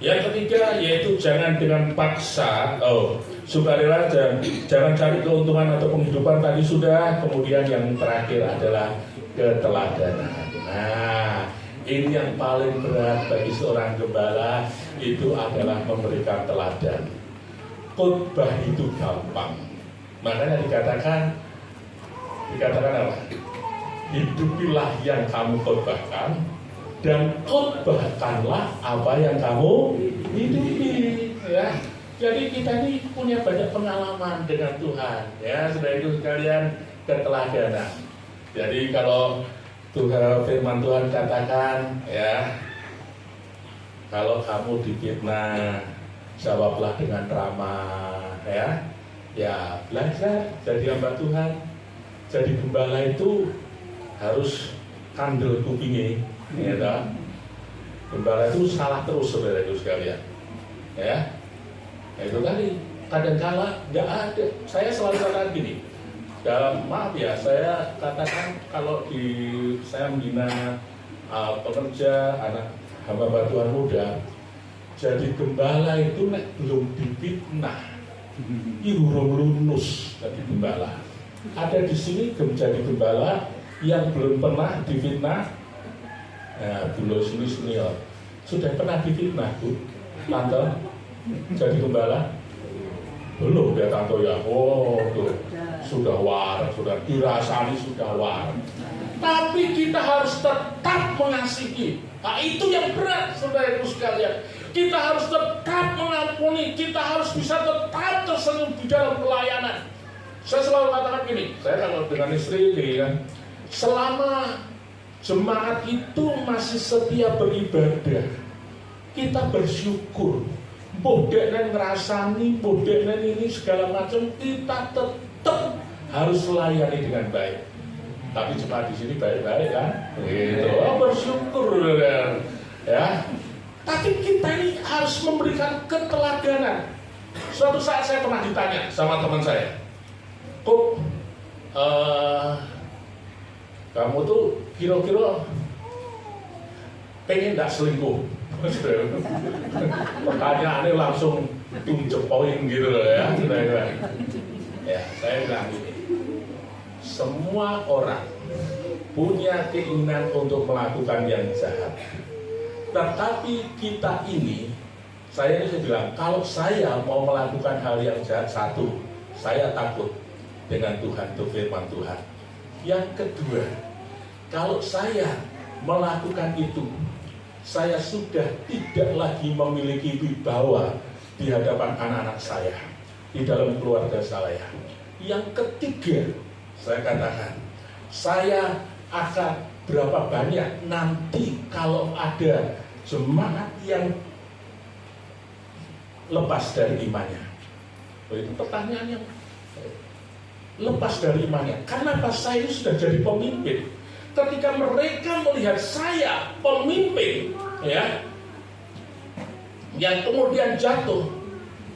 Yang ketiga yaitu jangan dengan paksa, sukarela, jangan cari keuntungan atau penghidupan tadi sudah. Kemudian yang terakhir adalah keteladanan. Nah, ini yang paling berat bagi seorang gembala, itu adalah memberikan teladan. Khotbah itu gampang, makanya dikatakan apa? Hidupilah yang kamu khotbahkan, dan khotbahkanlah apa yang kamu hidupi, ya. Jadi kita ini punya banyak pengalaman dengan Tuhan, ya. Sudah itu sekalian keteladanan. Jadi kalau Tuhan, firman Tuhan katakan, ya, kalau kamu difitnah, jawablah dengan ramah, ya. Ya belajar jadi hamba Tuhan. Jadi gembala itu harus kandel kupingnya. Ya, gembala itu salah terus saudara itu sekalian, ya. Itu tadi kadang-kala nggak ada. Saya selalu katakan gini, maaf ya, saya katakan kalau saya membina pekerja anak hamba Tuhan muda, jadi gembala itu belum difitnah, irurung lunus jadi gembala. Ada di sini jadi gembala yang belum pernah difitnah. Nah, dulu senior sudah pernah difitnah, Bu? Tante jadi gembala? Belum ya Tante ya? Oh, tuh sudah waras, sudah dirasani, sudah waras. Tapi kita harus tetap mengasihi. Nah, itu yang berat, saudara-saudara sekalian. Kita harus tetap mengampuni, kita harus bisa tetap tersenyum di dalam pelayanan. Saya selalu katakan gini, saya kalau dengan istri gini kan, selama jemaat itu masih setia beribadah, kita bersyukur. Bodeknya ngerasani, bodeknya ini segala macam, kita tetap harus layani dengan baik. Tapi jemaat di sini baik-baik kan? Gitu. Bersyukur ya. Tapi kita ini harus memberikan keteladanan. Suatu saat saya pernah ditanya sama teman saya, "Kok kamu tuh kira-kira pengen gak selingkuh?" Pertanyaannya langsung tunjuk poin gitu ya. Ya, saya bilang gini, semua orang punya keinginan untuk melakukan yang jahat. Tetapi kita ini, saya bilang, kalau saya mau melakukan hal yang jahat, satu, saya takut dengan Tuhan itu firman Tuhan. Yang kedua, kalau saya melakukan itu, saya sudah tidak lagi memiliki wibawa di hadapan anak-anak saya, di dalam keluarga saya. Yang ketiga, saya katakan, saya akan berapa banyak nanti kalau ada jemaat yang lepas dari imannya. Itu pertanyaan yang lepas dari imannya. Kenapa saya ini sudah jadi pemimpin? Ketika mereka melihat saya pemimpin, ya, yang kemudian jatuh,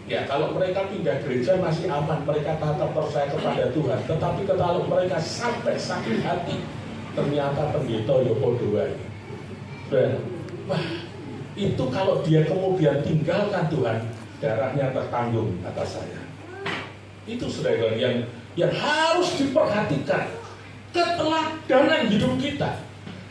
ya kalau mereka pindah gereja masih aman, mereka tetap percaya kepada Tuhan. Tetapi kalau mereka sampai sakit hati, ternyata pendeta Yopodoa, dan wah, itu kalau dia kemudian tinggalkan Tuhan, darahnya tertanggung atas saya. Itu saudara yang harus diperhatikan, keteladanan hidup kita.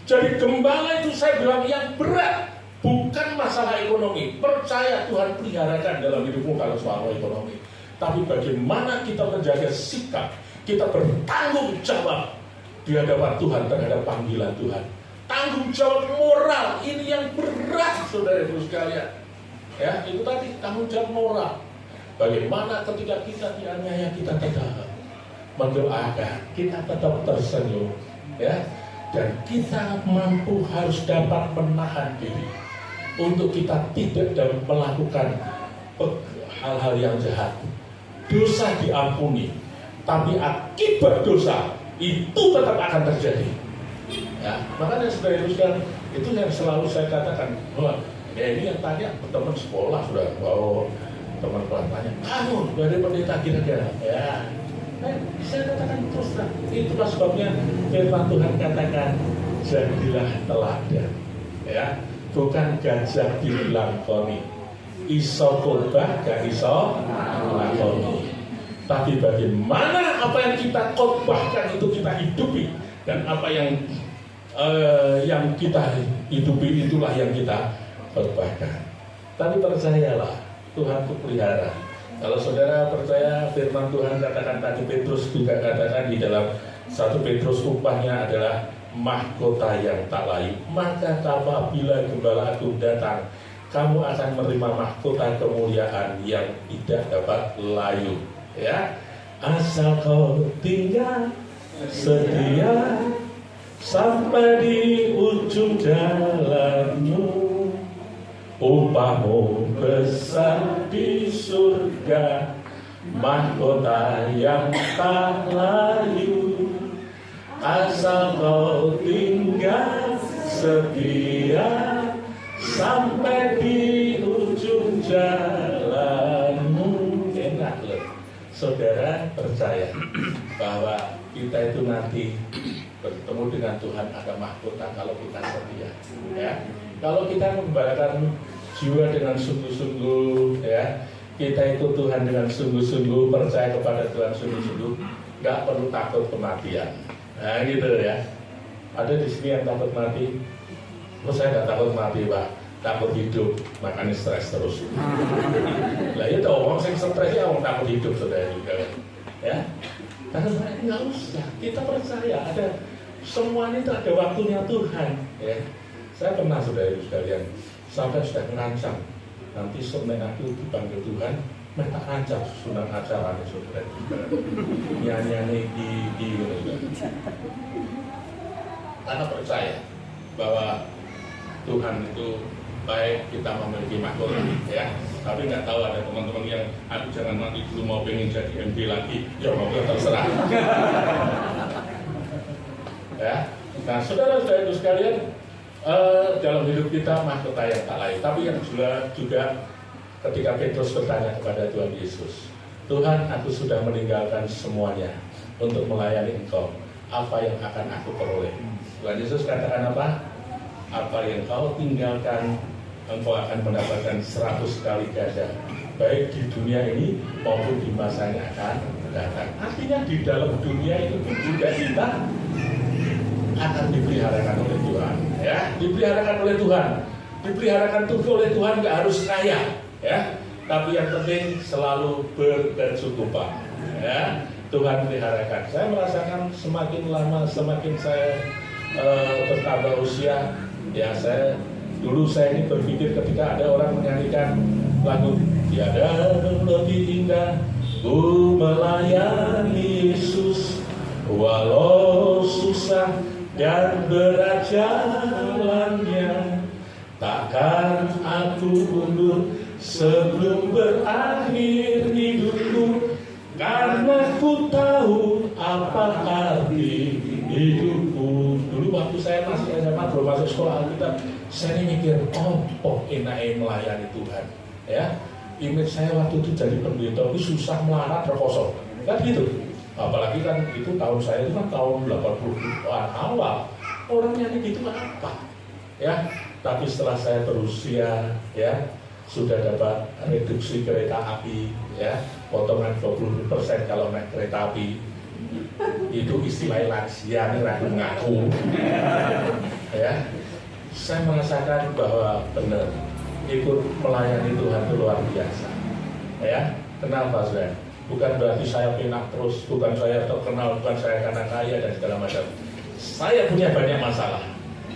Jadi gembala itu saya bilang yang berat bukan masalah ekonomi. Percaya Tuhan peliharakan dalam hidupmu kalau soal ekonomi. Tapi bagaimana kita menjaga sikap, kita bertanggung jawab di hadapan Tuhan terhadap panggilan Tuhan. Tanggung jawab moral ini yang berat, saudara-saudara sekalian. Ya, itu tadi tanggung jawab moral. Bagaimana ketika kita dianiaya, kita tetap mendoakan, kita tetap tersenyum, ya, dan kita mampu harus dapat menahan diri untuk kita tidak dapat melakukan hal-hal yang jahat. Dosa diampuni, tapi akibat dosa itu tetap akan terjadi. Ya, makanya saudara-saudara, itu yang selalu saya katakan, bahwa ya ini yang tanya teman sekolah sudah bawa teman kelas tanya, kamu dari pendeta kira-kira, ya, saya katakan terus terang. Itulah sebabnya firman Tuhan katakan, jadilah teladan, ya, bukan gajah dilangkoni, iso khotbah gak iso lakoni. Tapi bagaimana apa yang kita khotbahkan itu kita hidupi, dan apa yang kita hidupi itulah yang kita khotbahkan. Tapi percayalah, Tuhan itu pelihara. Kalau saudara percaya firman Tuhan katakan tadi, Petrus juga katakan di dalam 1 Petrus, upahnya adalah mahkota yang tak layu. Maka apabila Gembala Agung datang, kamu akan menerima mahkota kemuliaan yang tidak dapat layu. Ya, asal kau tinggal setia sampai di ujung jalanmu, upahmu besar di surga, mahkota yang tak layu. Asal kau tinggal setia sampai di ujung jalanmu. Enak loh, saudara percaya bahwa kita itu nanti bertemu dengan Tuhan ada mahkota kalau kita setia, ya. Kalau kita membalakan jiwa dengan sungguh-sungguh, ya, kita ikut Tuhan dengan sungguh-sungguh, percaya kepada Tuhan sungguh-sungguh, nggak perlu takut kematian. Nah gitu ya. Ada di sini yang takut mati? Oh, saya nggak takut mati, Pak. Takut hidup, makanya stres terus. Lah itu orang yang stres ya orang takut hidup, saudara juga, ya. Karena nggak usah. Kita percaya ada semua ini ada waktunya Tuhan, ya. Saya pernah saudara sekalian sampai sudah mengancam nanti sebenarnya aku dipanggil Tuhan, mereka ancam susunan acaranya saudara, nyanyi di karena percaya bahwa Tuhan itu baik, kita memiliki mahkota, ya. Tapi nggak tahu ada teman-teman yang aku jangan mati dulu, mau pengen jadi MD lagi, ya mau terserah. Ya, nah saudara-saudara sekalian, dalam hidup kita mahkota yang tak lain. Tapi yang juga ketika Petrus bertanya kepada Tuhan Yesus, Tuhan, aku sudah meninggalkan semuanya untuk melayani Engkau, apa yang akan aku peroleh? Tuhan Yesus katakan apa? Apa yang kau tinggalkan, engkau akan mendapatkan 100 kali ganda, baik di dunia ini maupun di masanya akan datang. Artinya di dalam dunia itu juga kita akan dipeliharakan oleh Tuhan, ya, dipeliharakan oleh Tuhan, dipeliharakan oleh Tuhan. Nggak harus kaya, ya, tapi yang penting selalu berkecukupan, ya. Tuhan peliharakan. Saya merasakan semakin lama semakin saya bertambah usia, ya dulu saya ini berpikir ketika ada orang menyanyikan lagu tiada lebih indah ku melayani Yesus walau susah dan berat jalannya, takkan aku mundur sebelum berakhir hidupku, karena ku tahu apa arti hidupku. Dulu waktu saya masih SMA, belum masuk sekolah Alkitab, saya ini mikir, oh enaknya melayani Tuhan. Ya, image saya waktu itu jadi pendeta itu susah, melarat, rekoso, kan gitu. Apalagi kan itu tahun saya itu kan tahun 80-an awal. Orang nyanyi gitu apa? Ya, tapi setelah saya berusia, ya sudah dapat reduksi kereta api, ya potongan 20% kalau naik kereta api. Itu istilah lansia nih, ngaku. Ya, saya merasakan bahwa benar ikut melayani Tuhan itu luar biasa. Ya, kenapa saya? Bukan berarti saya penak terus, bukan saya terkenal, bukan saya karena kaya dan segala macam. Saya punya banyak masalah,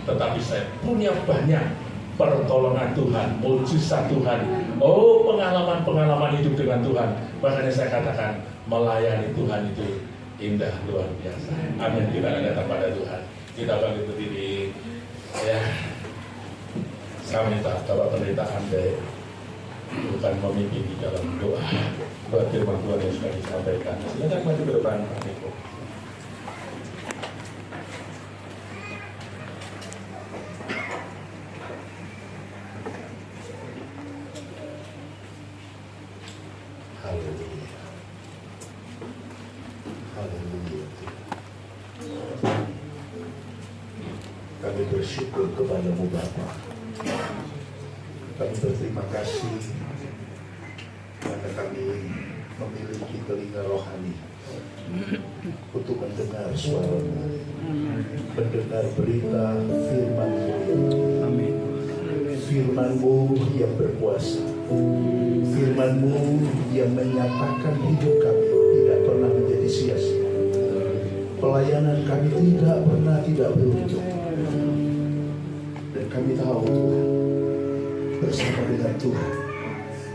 tetapi saya punya banyak pertolongan Tuhan, mujizat Tuhan. Oh, pengalaman-pengalaman hidup dengan Tuhan. Makanya saya katakan melayani Tuhan itu indah, luar biasa. Amin. Kita akan datang pada Tuhan. Kita bangkit berdiri. Ya, saya minta Bapak Pendeta Anda bukan memimpin di dalam doa. Buat firman Tuhan yang sudah disampaikan. Silakan maju ke depan, Pak Niko. Haleluya. Haleluya. Kami bersyukur kepadamu Bapa. Kami berterima kasih karena kami memiliki telinga rohani untuk mendengar suara-Mu, mendengar berita firman-Mu. Amin. Firman-Mu yang berkuasa, firman-Mu yang menyatakan hidup kami tidak pernah menjadi sia-sia. Pelayanan kami tidak pernah tidak beruntung. Dan kami tahu Tuhan, bersama dengan Tuhan,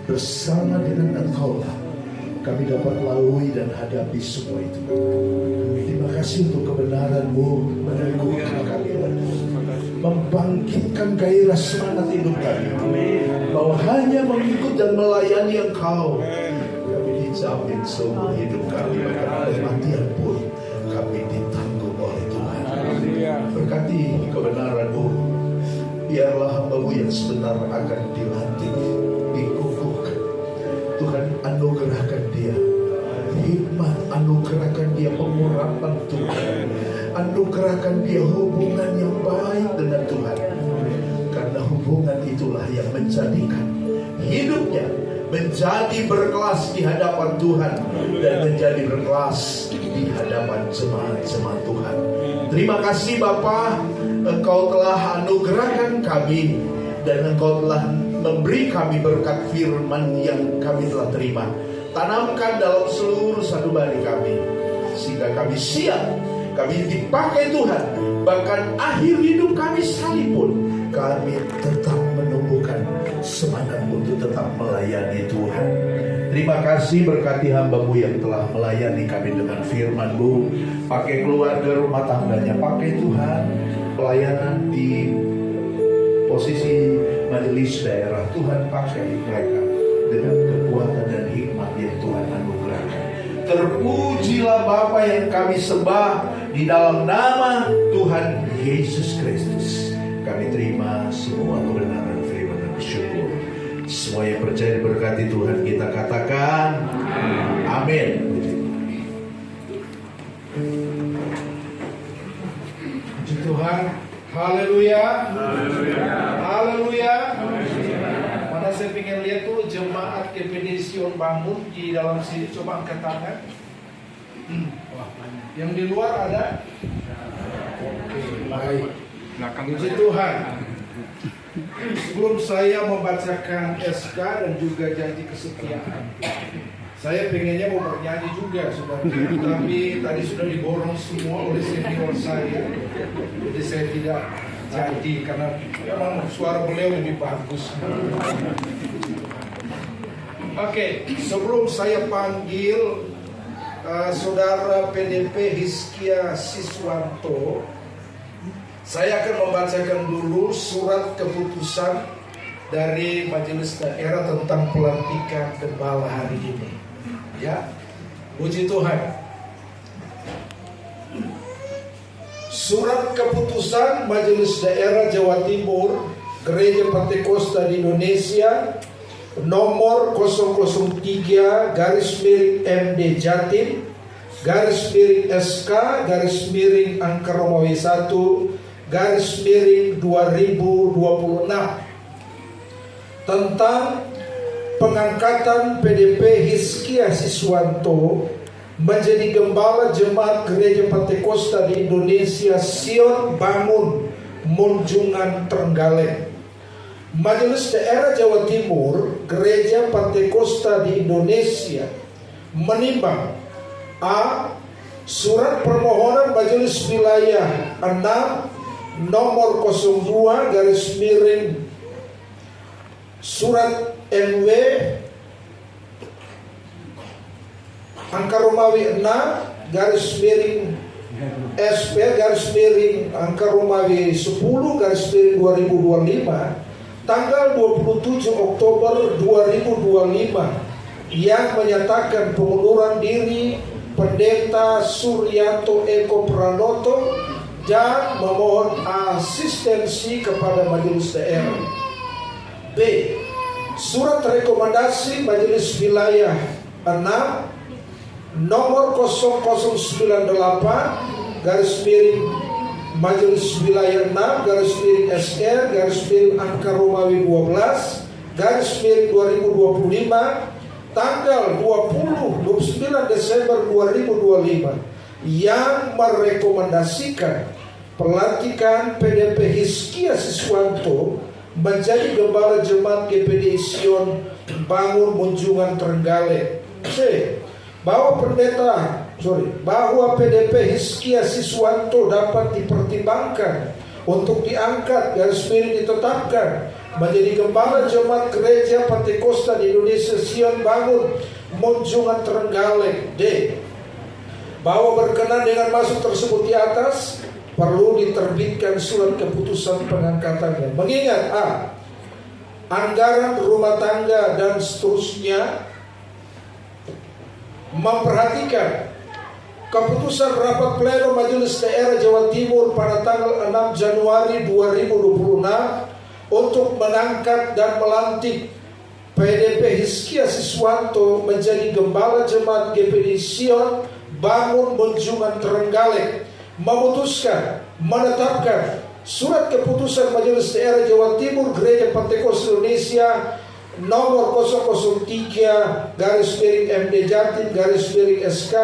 bersama dengan Engkau-lah kami dapat lalui dan hadapi semua itu. Terima kasih untuk kebenaran-Mu meneguhkan kami, membangkitkan gairah semangat hidup kami, bahwa hanya mengikut dan melayani Engkau kami dijamin seumur hidup kami, bahkan kematian pun kami ditanggung oleh Tuhan. Berkati kebenaran-Mu, biarlah hamba-Mu yang sebentar akan dilantik, dikukuhkan. Tuhan, anugerahkan dia hikmat, anugerahkan dia pengurapan Tuhan, anugerahkan dia hubungan yang baik dengan Tuhan. Karena hubungan itulah yang menjadikan hidupnya menjadi berkelas di hadapan Tuhan dan menjadi berkelas di hadapan jemaat-jemaat Tuhan. Terima kasih Bapa, Engkau telah anugerahkan kami dan Engkau telah memberi kami berkat firman yang kami telah terima. Tanamkan dalam seluruh sanubari kami, sehingga kami siap, kami dipakai Tuhan. Bahkan akhir hidup kami sekalipun, kami tetap menumbuhkan semangat untuk tetap melayani Tuhan. Terima kasih, berkati hamba-Mu yang telah melayani kami dengan firman-Mu. Pakai keluarga rumah tangganya, pakai Tuhan pelayanan di posisi majelis daerah. Tuhan pakai mereka dengan kekuatan dan hikmat yang Tuhan anugerahkan. Terpujilah Bapa yang kami sembah di dalam nama Tuhan Yesus Kristus. Kami terima semua kebenaran firman dan bersyukur. Semua yang percaya diberkati Tuhan kita katakan amin. Puji Tuhan. Haleluya. Haleluya. Mana saya pengen lihat tuh jemaat GPD Sion Bangun di dalam sini, coba angkat tangan. Wah, yang di luar ada? Oke, baik. Puji Tuhan. Sebelum saya membacakan SK dan juga janji kesetiaan, Saya pengennya mau bernyanyi juga, saudara. Tapi tadi sudah diborong semua oleh senior saya. Jadi saya tidak jadi karena memang suara beliau lebih bagus. Oke, sebelum saya panggil saudara PDP Hizkia Siswanto, saya akan membacakan dulu surat keputusan dari Majelis Daerah tentang pelantikan gembala hari ini. Ya, puji Tuhan. Surat keputusan Majelis Daerah Jawa Timur Gereja Pantekosta di Indonesia nomor 003/MD Jatim /SK /angka Romawi 1/2026 tentang pengangkatan PDP Hizkia Siswanto menjadi gembala Jemaat Gereja Pantekosta di Indonesia Sion Bangun Munjungan Trenggalek. Majelis Daerah Jawa Timur Gereja Pantekosta di Indonesia menimbang: A. Surat permohonan Majelis Wilayah 6 nomor 02/ Surat NW angka Romawi 6/SP angka Romawi 10/2025 tanggal 27 Oktober 2025 yang menyatakan pengunduran diri Pendeta Suryanto Eko Pranoto dan memohon asistensi kepada Majelis Daerah. B. Surat rekomendasi Majelis Wilayah 6 nomor 0098/ Majelis Wilayah 6/SR angka Romawi 12/2025 tanggal 29 Desember 2025 yang merekomendasikan pelantikan PDP Hizkia Siswanto menjadi gembala Jemaat GPDI Sion Bangun Munjungan Trenggalek. C. Bahwa PDP Hizkia Siswanto dapat dipertimbangkan untuk diangkat ditetapkan menjadi gembala Jemaat Gereja Pantekosta di Indonesia Sion Bangun Munjungan Trenggalek. D. Bahwa berkenan dengan maksud tersebut di atas, perlu diterbitkan surat keputusan pengangkatannya. Mengingat A. Anggaran rumah tangga dan seterusnya, memperhatikan keputusan rapat pleno Majelis Daerah Jawa Timur pada tanggal 6 Januari 2026 untuk mengangkat dan melantik PDP Hizkia Siswanto menjadi gembala Jemaat GPDI Sion Bangun Munjungan Trenggalek, memutuskan menetapkan surat keputusan Majelis Daerah Jawa Timur Gereja Pantekosta Indonesia nomor 003/MD Jatim /SK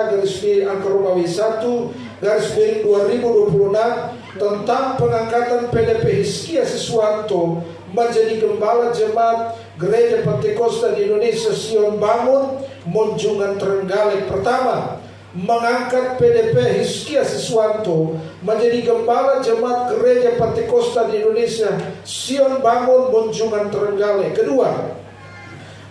angka Romawi 1/2026 tentang pengangkatan PDP Hizkia Siswanto menjadi gembala Jemaat Gereja Pantekosta di Indonesia Sion Bangun Munjungan Trenggalek. Pertama, mengangkat PDP Hizkia Siswanto menjadi gembala Jemaat Gereja Pantekosta di Indonesia Sion Bangun Munjungan Trenggalek. Kedua,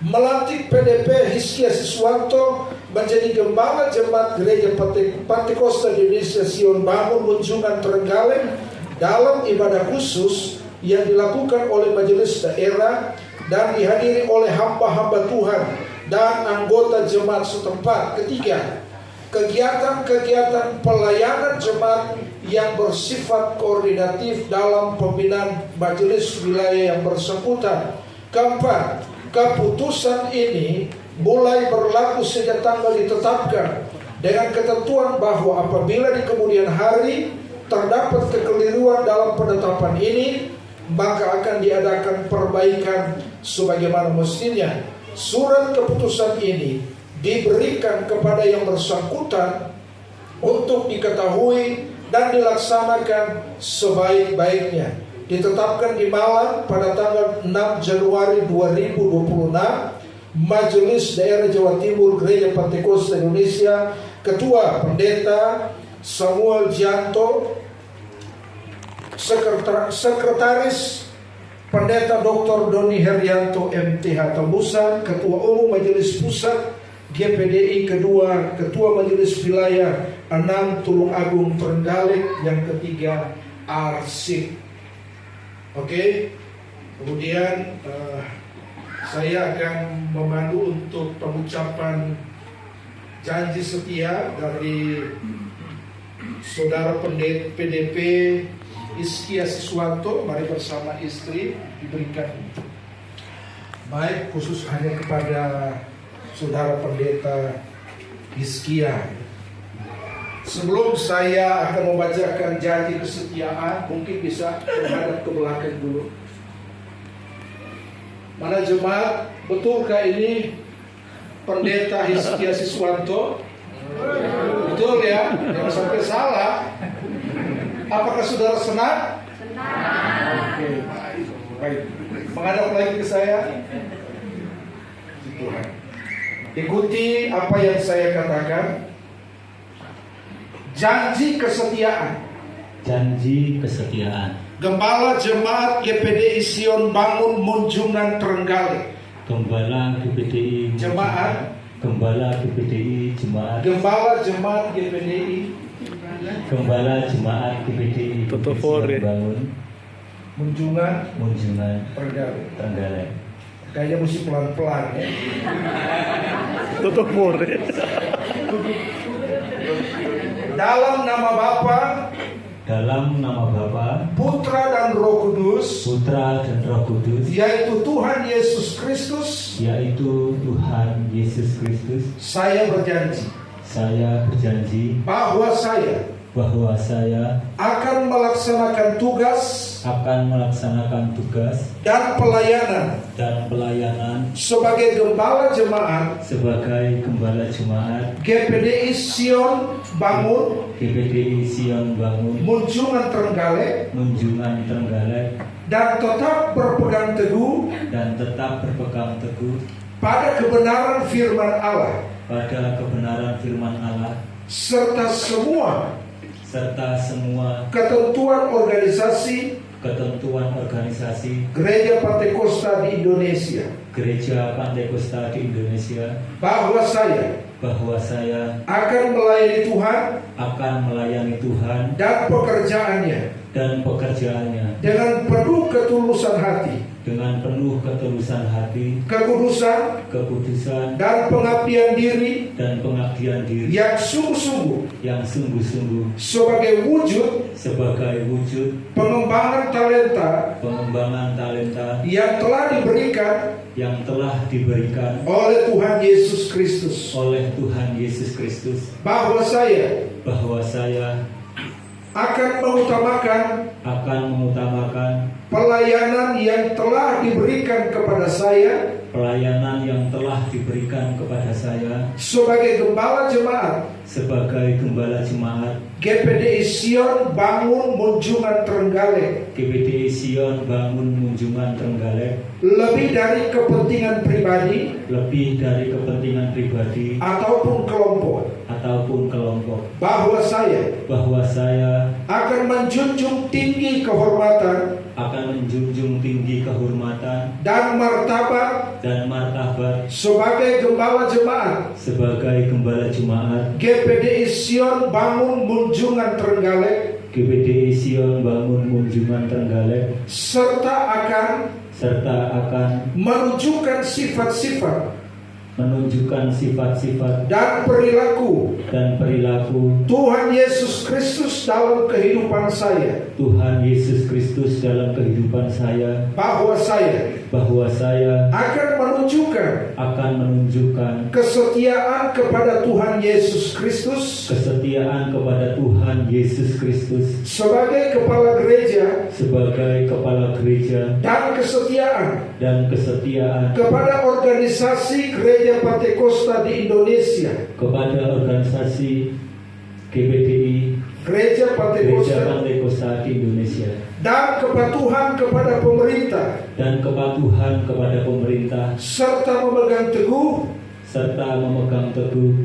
melantik PDP Hizkia Siswanto menjadi gembala Jemaat Gereja Pantekosta di Indonesia Sion Bangun Munjungan Trenggalek dalam ibadah khusus yang dilakukan oleh Majelis Daerah dan dihadiri oleh hamba-hamba Tuhan dan anggota jemaat setempat. Ketiga, kegiatan-kegiatan pelayanan jemaat yang bersifat koordinatif dalam pembinaan majelis wilayah yang bersangkutan. Keempat, keputusan ini mulai berlaku sejak tanggal ditetapkan dengan ketentuan bahwa apabila di kemudian hari terdapat kekeliruan dalam penetapan ini, maka akan diadakan perbaikan sebagaimana mestinya. Surat keputusan ini diberikan kepada yang bersangkutan untuk diketahui dan dilaksanakan sebaik-baiknya. Ditetapkan di Malang pada tanggal 6 Januari 2026 Majelis Daerah Jawa Timur Gereja Pantekosta Indonesia, Ketua Pendeta Samuel Gianto, Sekretaris Pendeta Dr. Doni Herianto MTH Tembusan, Ketua Umum Majelis Pusat GPDI kedua, Ketua Majelis Wilayah 6 Tulung Agung Trenggalek, yang ketiga Arsik. Oke. Kemudian saya akan memandu untuk pengucapan janji setia dari Saudara Pendeta PDP Iskia Siswanto. Mari bersama istri diberikan baik khusus hanya kepada Saudara Pendeta Iskia. Sebelum saya akan membacakan janji kesetiaan, mungkin bisa menghadap ke belakang dulu. Mana jemaat, betulkah ini Pendeta Iskia Siswanto? Betul ya, jangan sampai salah. Apakah saudara senang? Senang. Oke, baik. Menghadap lagi ke saya. Tuhan, ikuti apa yang saya katakan. Janji kesetiaan. Janji kesetiaan. Gembala Jemaat GPDI Sion Bangun Munjungan Trenggalek. Gembala GPDI Jemaat. Gembala GPDI Jemaat. Gembala Jemaat GPDI. Gembala Jemaat GPDI Sion Bangun Munjungan Trenggalek. Kayaknya mesti pelan-pelan ya. Tutup mur. Dalam nama Bapa, Dalam nama Bapa, Putra dan Roh Kudus, Putra dan Roh Kudus, yaitu Tuhan Yesus Kristus, yaitu Tuhan Yesus Kristus, saya berjanji saya berjanji bahwa saya bahwa saya akan melaksanakan tugas akan melaksanakan tugas dan pelayanan sebagai gembala jemaat gembala jemaat GPDI Sion Bangun GPDI Sion Bangun Munjungan Trenggalek, dan tetap berpegang teguh pada kebenaran firman Allah, serta semua ketentuan organisasi Gereja Pantekosta di Indonesia, bahwa saya akan melayani Tuhan dan pekerjaannya dengan penuh ketulusan hati, kekudusan dan pengabdian diri yang sungguh-sungguh sebagai wujud pengembangan talenta yang telah diberikan oleh Tuhan Yesus Kristus, bahwa saya akan mengutamakan pelayanan yang telah diberikan kepada saya sebagai gembala jemaat GPDI Sion Bangun Munjungan Trenggalek, lebih dari kepentingan pribadi ataupun kelompok, bahwa saya akan menjunjung tinggi kehormatan dan martabat sebagai gembala jemaat GPDI Sion Bangun Munjungan Trenggalek, serta akan menunjukkan sifat-sifat dan perilaku Tuhan Yesus Kristus dalam kehidupan saya, bahwa saya akan menunjukkan kesetiaan kepada Tuhan Yesus Kristus sebagai kepala gereja dan kesetiaan kepada organisasi Gereja Pantekosta di Indonesia, kepada organisasi GPDI Gereja Pantekosta Pantekosta di Indonesia dan kepatuhan kepada pemerintah serta memegang teguh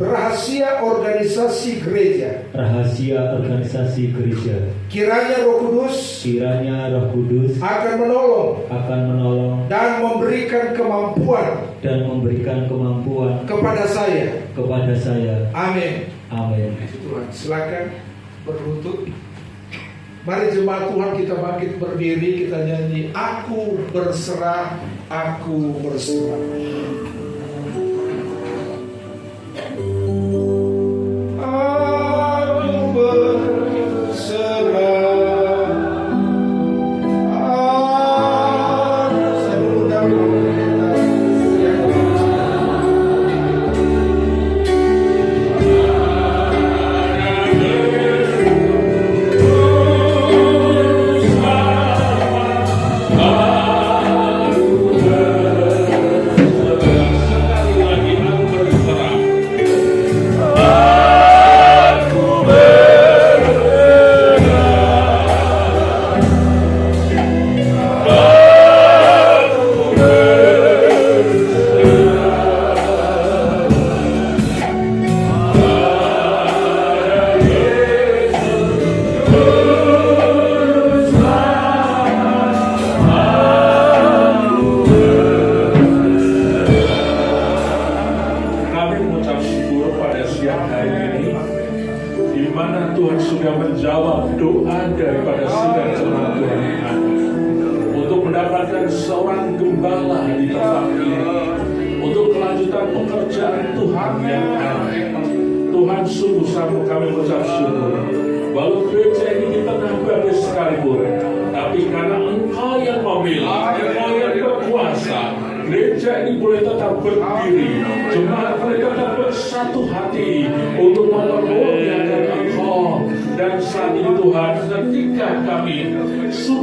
rahasia organisasi gereja. Kiranya Roh Kudus akan menolong dan memberikan kemampuan kepada saya. Amin. Tuhan, silakan berlutut. Mari jemaat Tuhan kita bangkit berdiri, kita nyanyi Aku berserah, aku berserah. Aku berserah.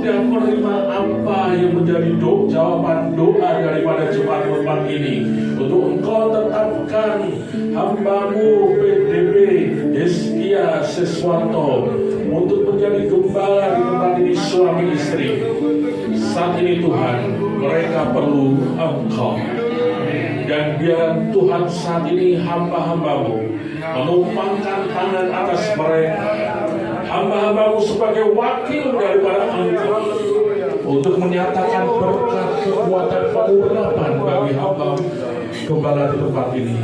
Saya mengundang jawaban doa daripada jemaat Urban ini untuk Engkau tetapkan hamba-Mu PDB Heskia Seswanto untuk menjadi gembala di tempat ini suami istri. Saat ini Tuhan, mereka perlu Engkau. Dan biar Tuhan saat ini hamba-hamba-Mu menumpangkan tangan atas mereka, hamba-hamba-Mu sebagai wakil daripada Engkau, untuk menyatakan berkat kekuatan pengurapan bagi hamba gembala di tempat ini.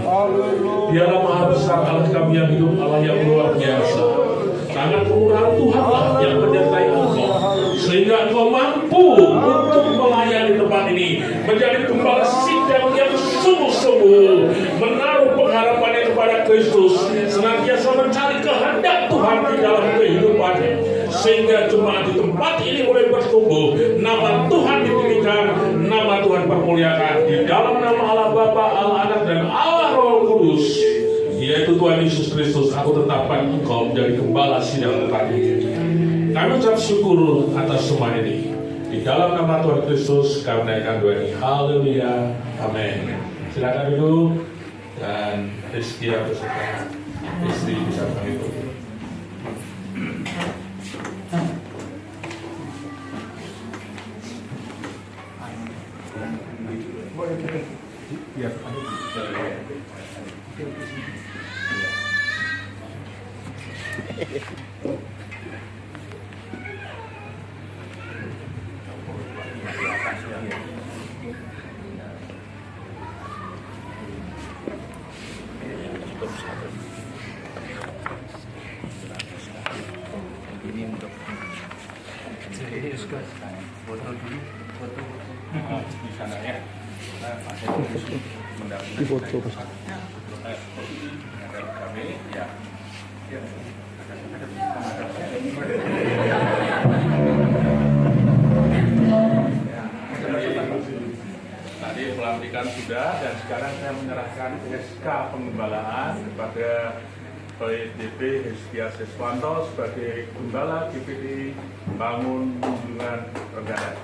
Dialah Maha Besar Allah kami yang hidup, Allah yang luar biasa. Tangan pengurahan Tuhanlah yang menyertai Engkau, sehingga Engkau mampu untuk melayani tempat ini, menjadi gembala sidang yang sungguh-sungguh menaruh pengharapannya kepada Kristus, senantiasa mencari kehendak Tuhan di dalam kehidupannya, sehingga jemaat di tempat ini boleh bertumbuh, nama Tuhan ditinggikan, nama Tuhan permuliakan di dalam nama Allah Bapa, Allah Anak dan Allah Roh Kudus, yaitu Tuhan Yesus Kristus. Aku tetapkan Engkau menjadi gembala sidang tempat ini. Kami ucap syukur atas semua ini. Di dalam nama Tuhan Kristus kami naikkan doa ini. Haleluya. Amin. Silakan duduk dan Heskia beserta istri bisa mengikuti. Ini untuk foto dulu, foto di sana ya. Di foto kami ya. Tadi pelantikan sudah, dan sekarang saya menyerahkan SK pengembalaan kepada PDB Heskia Seswanto sebagai Gembala GPI Bangun Kunjungan Renggana.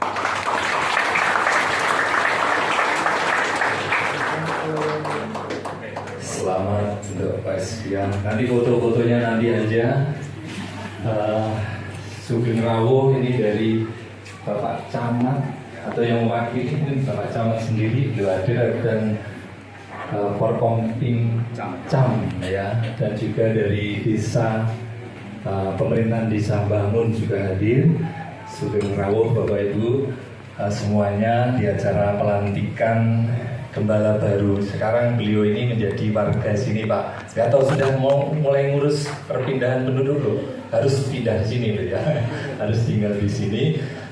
Selamat untuk Pak Heskia. Nanti foto-fotonya nanti aja. Sugeng Rawuh ini dari Bapak Camat atau yang mewakili ini Bapak Camat sendiri beliau hadir, dan Forkompim Cam ya, dan juga dari desa pemerintahan desa Bangun juga hadir. Sugeng Rawuh Bapak Ibu semuanya di acara pelantikan gembala baru. Sekarang beliau ini menjadi warga sini Pak. Gak tahu sudah mau mulai ngurus perpindahan penduduk loh. Harus pindah di sini loh ya. Harus tinggal di sini.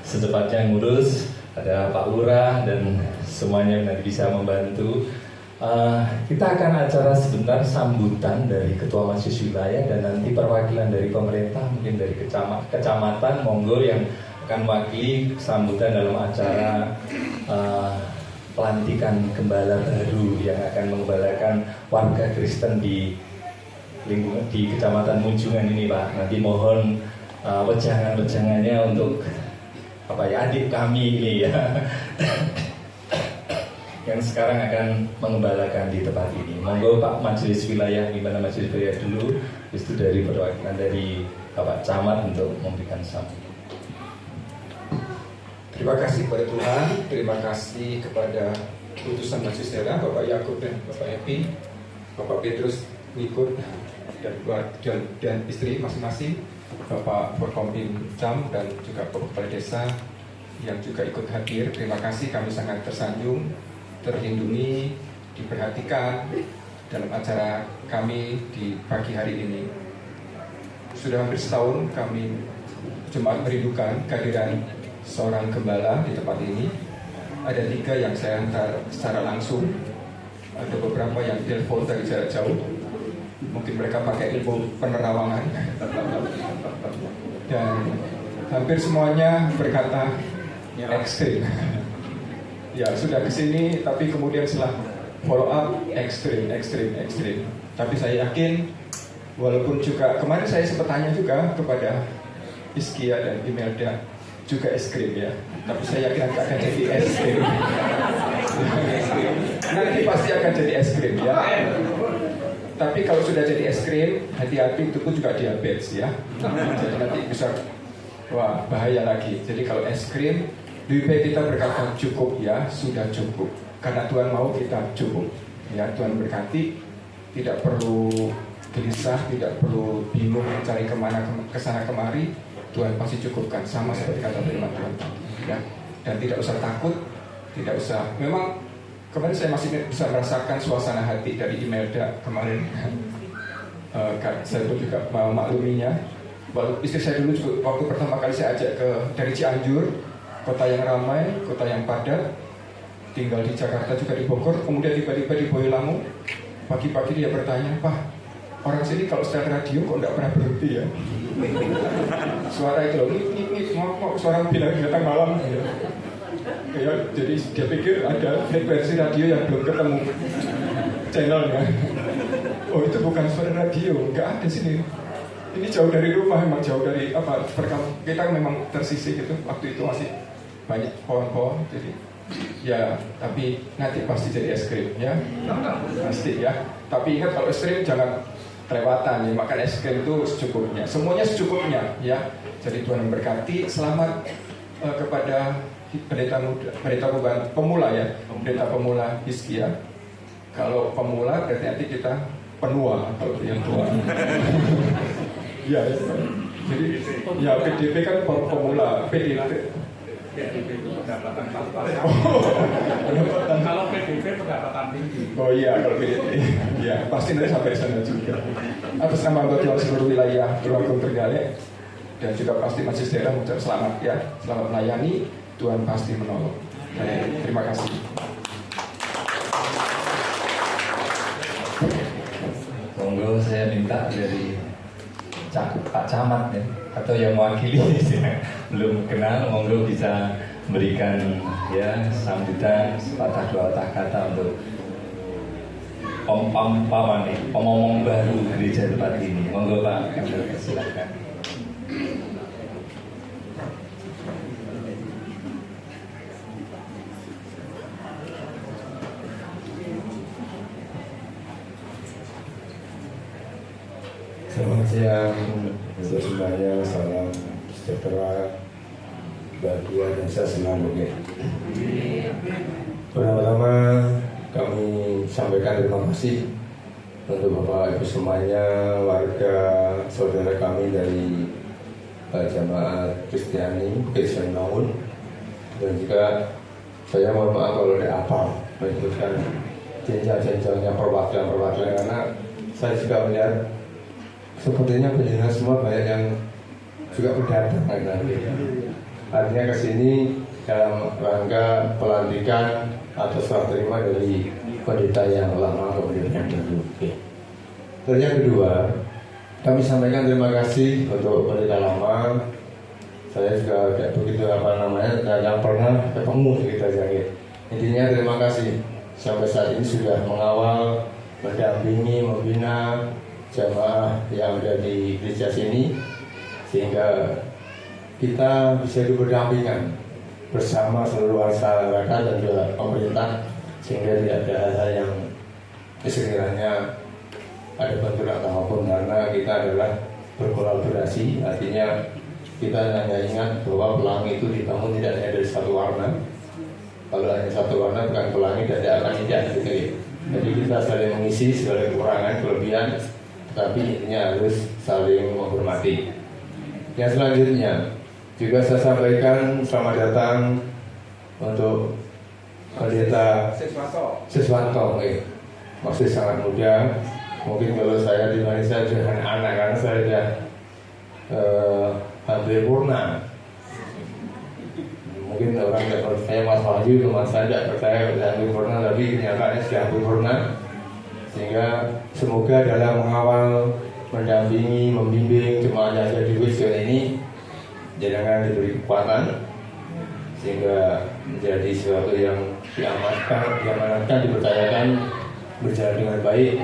Secepatnya ngurus. Ada Pak Lurah dan semuanya yang nanti bisa membantu. Kita akan acara sebentar sambutan dari Ketua Majelis Wilayah dan nanti perwakilan dari pemerintah, mungkin dari kecamatan, monggo yang akan mewakili sambutan dalam acara pelantikan gembala baru yang akan mengembalakan warga Kristen di lingkungan di Kecamatan Munjungan ini Pak. Nanti mohon wejangan-wejangannya untuk adik kami ini ya yang sekarang akan mengembalakan di tempat ini. Monggo Pak Majelis Wilayah, gimana Majelis Wilayah dulu, itu dari perwakilan dari Bapak Camat untuk memberikan sambutan. Terima kasih kepada Tuhan, terima kasih kepada utusan Majelis Daerah, Bapak Yakub dan Bapak Epi, Bapak Petrus, Nikut, dan istri masing-masing, Bapak Forkompim Cam dan juga Bapak Kepala Desa yang juga ikut hadir. Terima kasih, kami sangat tersanjung, terlindungi, diperhatikan dalam acara kami di pagi hari ini. Sudah hampir setahun kami jemaat merindukan kehadiran seorang gembala di tempat ini. Ada 3 yang saya antar secara langsung, ada beberapa yang telepon dari jarak jauh, mungkin mereka pakai ilmu penerawangan, dan hampir semuanya berkata ekstrim. Ya sudah kesini, tapi kemudian setelah follow up ekstrim. Tapi saya yakin, walaupun juga kemarin saya sempat tanya juga kepada Iskia dan Imelda, juga es krim ya, tapi saya yakin akan jadi es krim. Nanti pasti akan jadi es krim ya. Tapi kalau sudah jadi es krim, hati-hati, itu pun juga diabetes ya. Jadi nanti bisa, wah bahaya lagi. Jadi kalau es krim, lebih baik kita berkata cukup ya, sudah cukup. Karena Tuhan mau kita cukup. Ya, Tuhan berkati, tidak perlu gelisah, tidak perlu bingung mencari kemana, kesana kemari. Tuhan pasti cukupkan, sama seperti kata firman Tuhan ya. Dan tidak usah takut, tidak usah. Memang kemarin saya masih bisa merasakan suasana hati dari Imelda kemarin. Saya pun juga memakluminya. Istri saya dulu juga, waktu pertama kali saya ajak dari Cianjur, kota yang ramai, kota yang padat, tinggal di Jakarta juga di Bogor, kemudian tiba-tiba di Boyolali. Pagi-pagi dia bertanya, Pak, orang sini kalau setel radio kok nggak pernah berhenti ya? Suara itu loh, mau suara bilang datang malam ya, jadi dia pikir ada frekuensi radio yang belum ketemu channelnya. Oh itu bukan suara radio, nggak ada sini. Ini jauh dari rumah, memang jauh dari apa? Kita memang tersisih gitu. Waktu itu masih banyak pohon-pohon, jadi ya. Tapi nanti pasti jadi es krim ya, pasti ya. Tapi ingat kalau es krim jangan kelewatan ya, makan es krim itu secukupnya, semuanya secukupnya ya. Jadi Tuhan memberkati. Selamat kepada pendeta muda, pendeta pemula ya, pendeta pemula Hizkia. Kalau pemula berarti nanti kita penua kalau yang tua. Ya, jadi ya PDP kan pemula, PDP. Kalau PDP pendapatan tinggi. Oh iya, kalau PDP, ya pasti nanti sampai sana juga. Atas nama Tuhan seluruh wilayah Purwagung Trenggalek dan juga pasti Majelis Daerah mengucap selamat ya, selamat melayani. Tuhan pasti menolong. Terima kasih. Monggo saya minta dari Pak Camat ya, atau yang mewakili belum kenal, monggo bisa memberikan ya sambutan sepatah dua patah kata untuk pemomong baru gereja tempat ini. Monggo Pak, silakan. Selamat siang untuk semuanya. semuanya salam sejahtera, bahagia dan sehat selalu. Pertama-tama kami sampaikan terima kasih untuk Bapak Ibu semuanya, warga saudara kami dari Jamaat Kristiani Kristen Bangun, dan juga saya mohon maaf kalau ada apa menyebutkan jenjang-jenjangnya perwakilan karena saya juga melihat sepertinya penjenengan semua banyak yang juga berdatang nanti. Artinya ke sini dalam rangka pelantikan atau serah terima dari pendeta yang lama ke pendeta yang baru. Dan yang kedua, kami sampaikan terima kasih untuk pendeta lama. Saya juga tidak begitu yang pernah ketemu kita jadi. Intinya terima kasih sampai saat ini sudah mengawal, mendampingi, membina jamaah yang ada di gereja sini, sehingga kita bisa hidup berdampingan bersama seluruh masyarakat dan juga pemerintah, sehingga tidak ada hal-hal yang sekiranya ada benturan apapun, karena kita adalah berkolaborasi. Artinya kita hanya ingat bahwa pelangi itu dibangun tidak hanya dari satu warna. Kalau hanya satu warna bukan pelangi, tidak akan tidak gitu ya. Jadi kita saling mengisi segala kekurangan, kelebihan, tapi intinya harus saling menghormati. Yang selanjutnya juga saya sampaikan selamat datang untuk pendeta Siswanto, masih sangat muda. Mungkin kalau saya di Malaysia dengan anak, karena saya sudah hampir purna. Mungkin orang tidak percaya Mas Wahyu, teman saya tidak percaya sudah hampir purna, tapi kenyataannya sudah hampir purna. Sehingga semoga dalam mengawal, mendampingi, membimbing jemaah yang ada di Wisdom ini, jangan diberi kekuatan sehingga menjadi sesuatu yang diamanatkan, dipercayakan, berjalan dengan baik,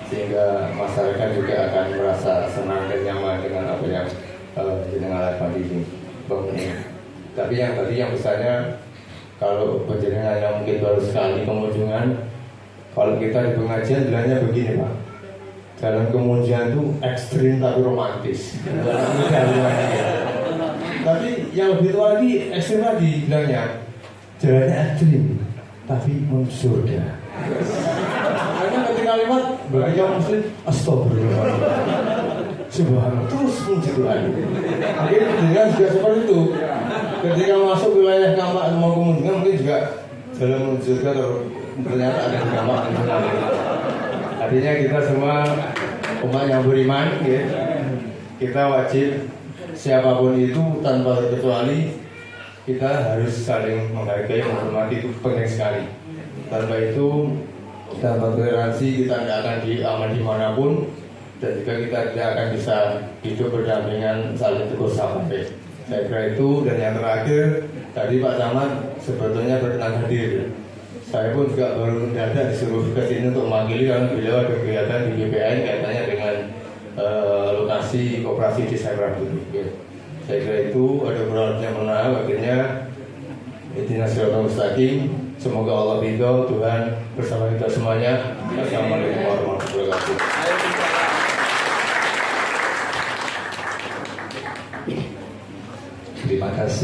sehingga masyarakat juga akan merasa senang dan nyaman dengan apa yang jenengan lakukan di bangun ini. Tapi yang tadi yang besarnya, kalau penjenengan yang mungkin baru sekali kemunjungan, kalau kita di pengajian bilangnya begini Pak, dalam kemunjungan itu ekstrim tapi romantis. Tapi yang lebih tua lagi ekstrim lagi bilangnya, jalannya ekstrim tapi menuju surga. Karena ketika lewat bagi yang muslim, astagfirullah, subhanallah, terus puji Tuhan. Akhirnya dengan juga seperti itu. Ketika masuk wilayah kamar mau kemunjungan mungkin juga dalam menuju surga ternyata ada kamar. Artinya kita semua umat yang beriman, ya, kita wajib siapapun itu tanpa terkecuali kita harus saling menghargai, menghormati, itu penting sekali. Tanpa itu, tanpa toleransi kita tidak akan diaman dimanapun, dan juga kita tidak akan bisa hidup berdampingan saling tegur sapa. Saya kira itu. Dan yang terakhir, tadi Pak Camat sebetulnya berkenan hadir. Saya pun juga baru mendadak disuruh ke sini untuk mewakili karena beliau ada kegiatan di BPN kaitannya dengan lokasi koperasi desa Rambut. Saya kira itu ada beberapa yang menarik. Akhirnya Ihdinas Siratal Mustaqim. Semoga Allah ridho, Tuhan bersama kita semuanya. Assalamualaikum warahmatullahi wabarakatuh. Terima kasih.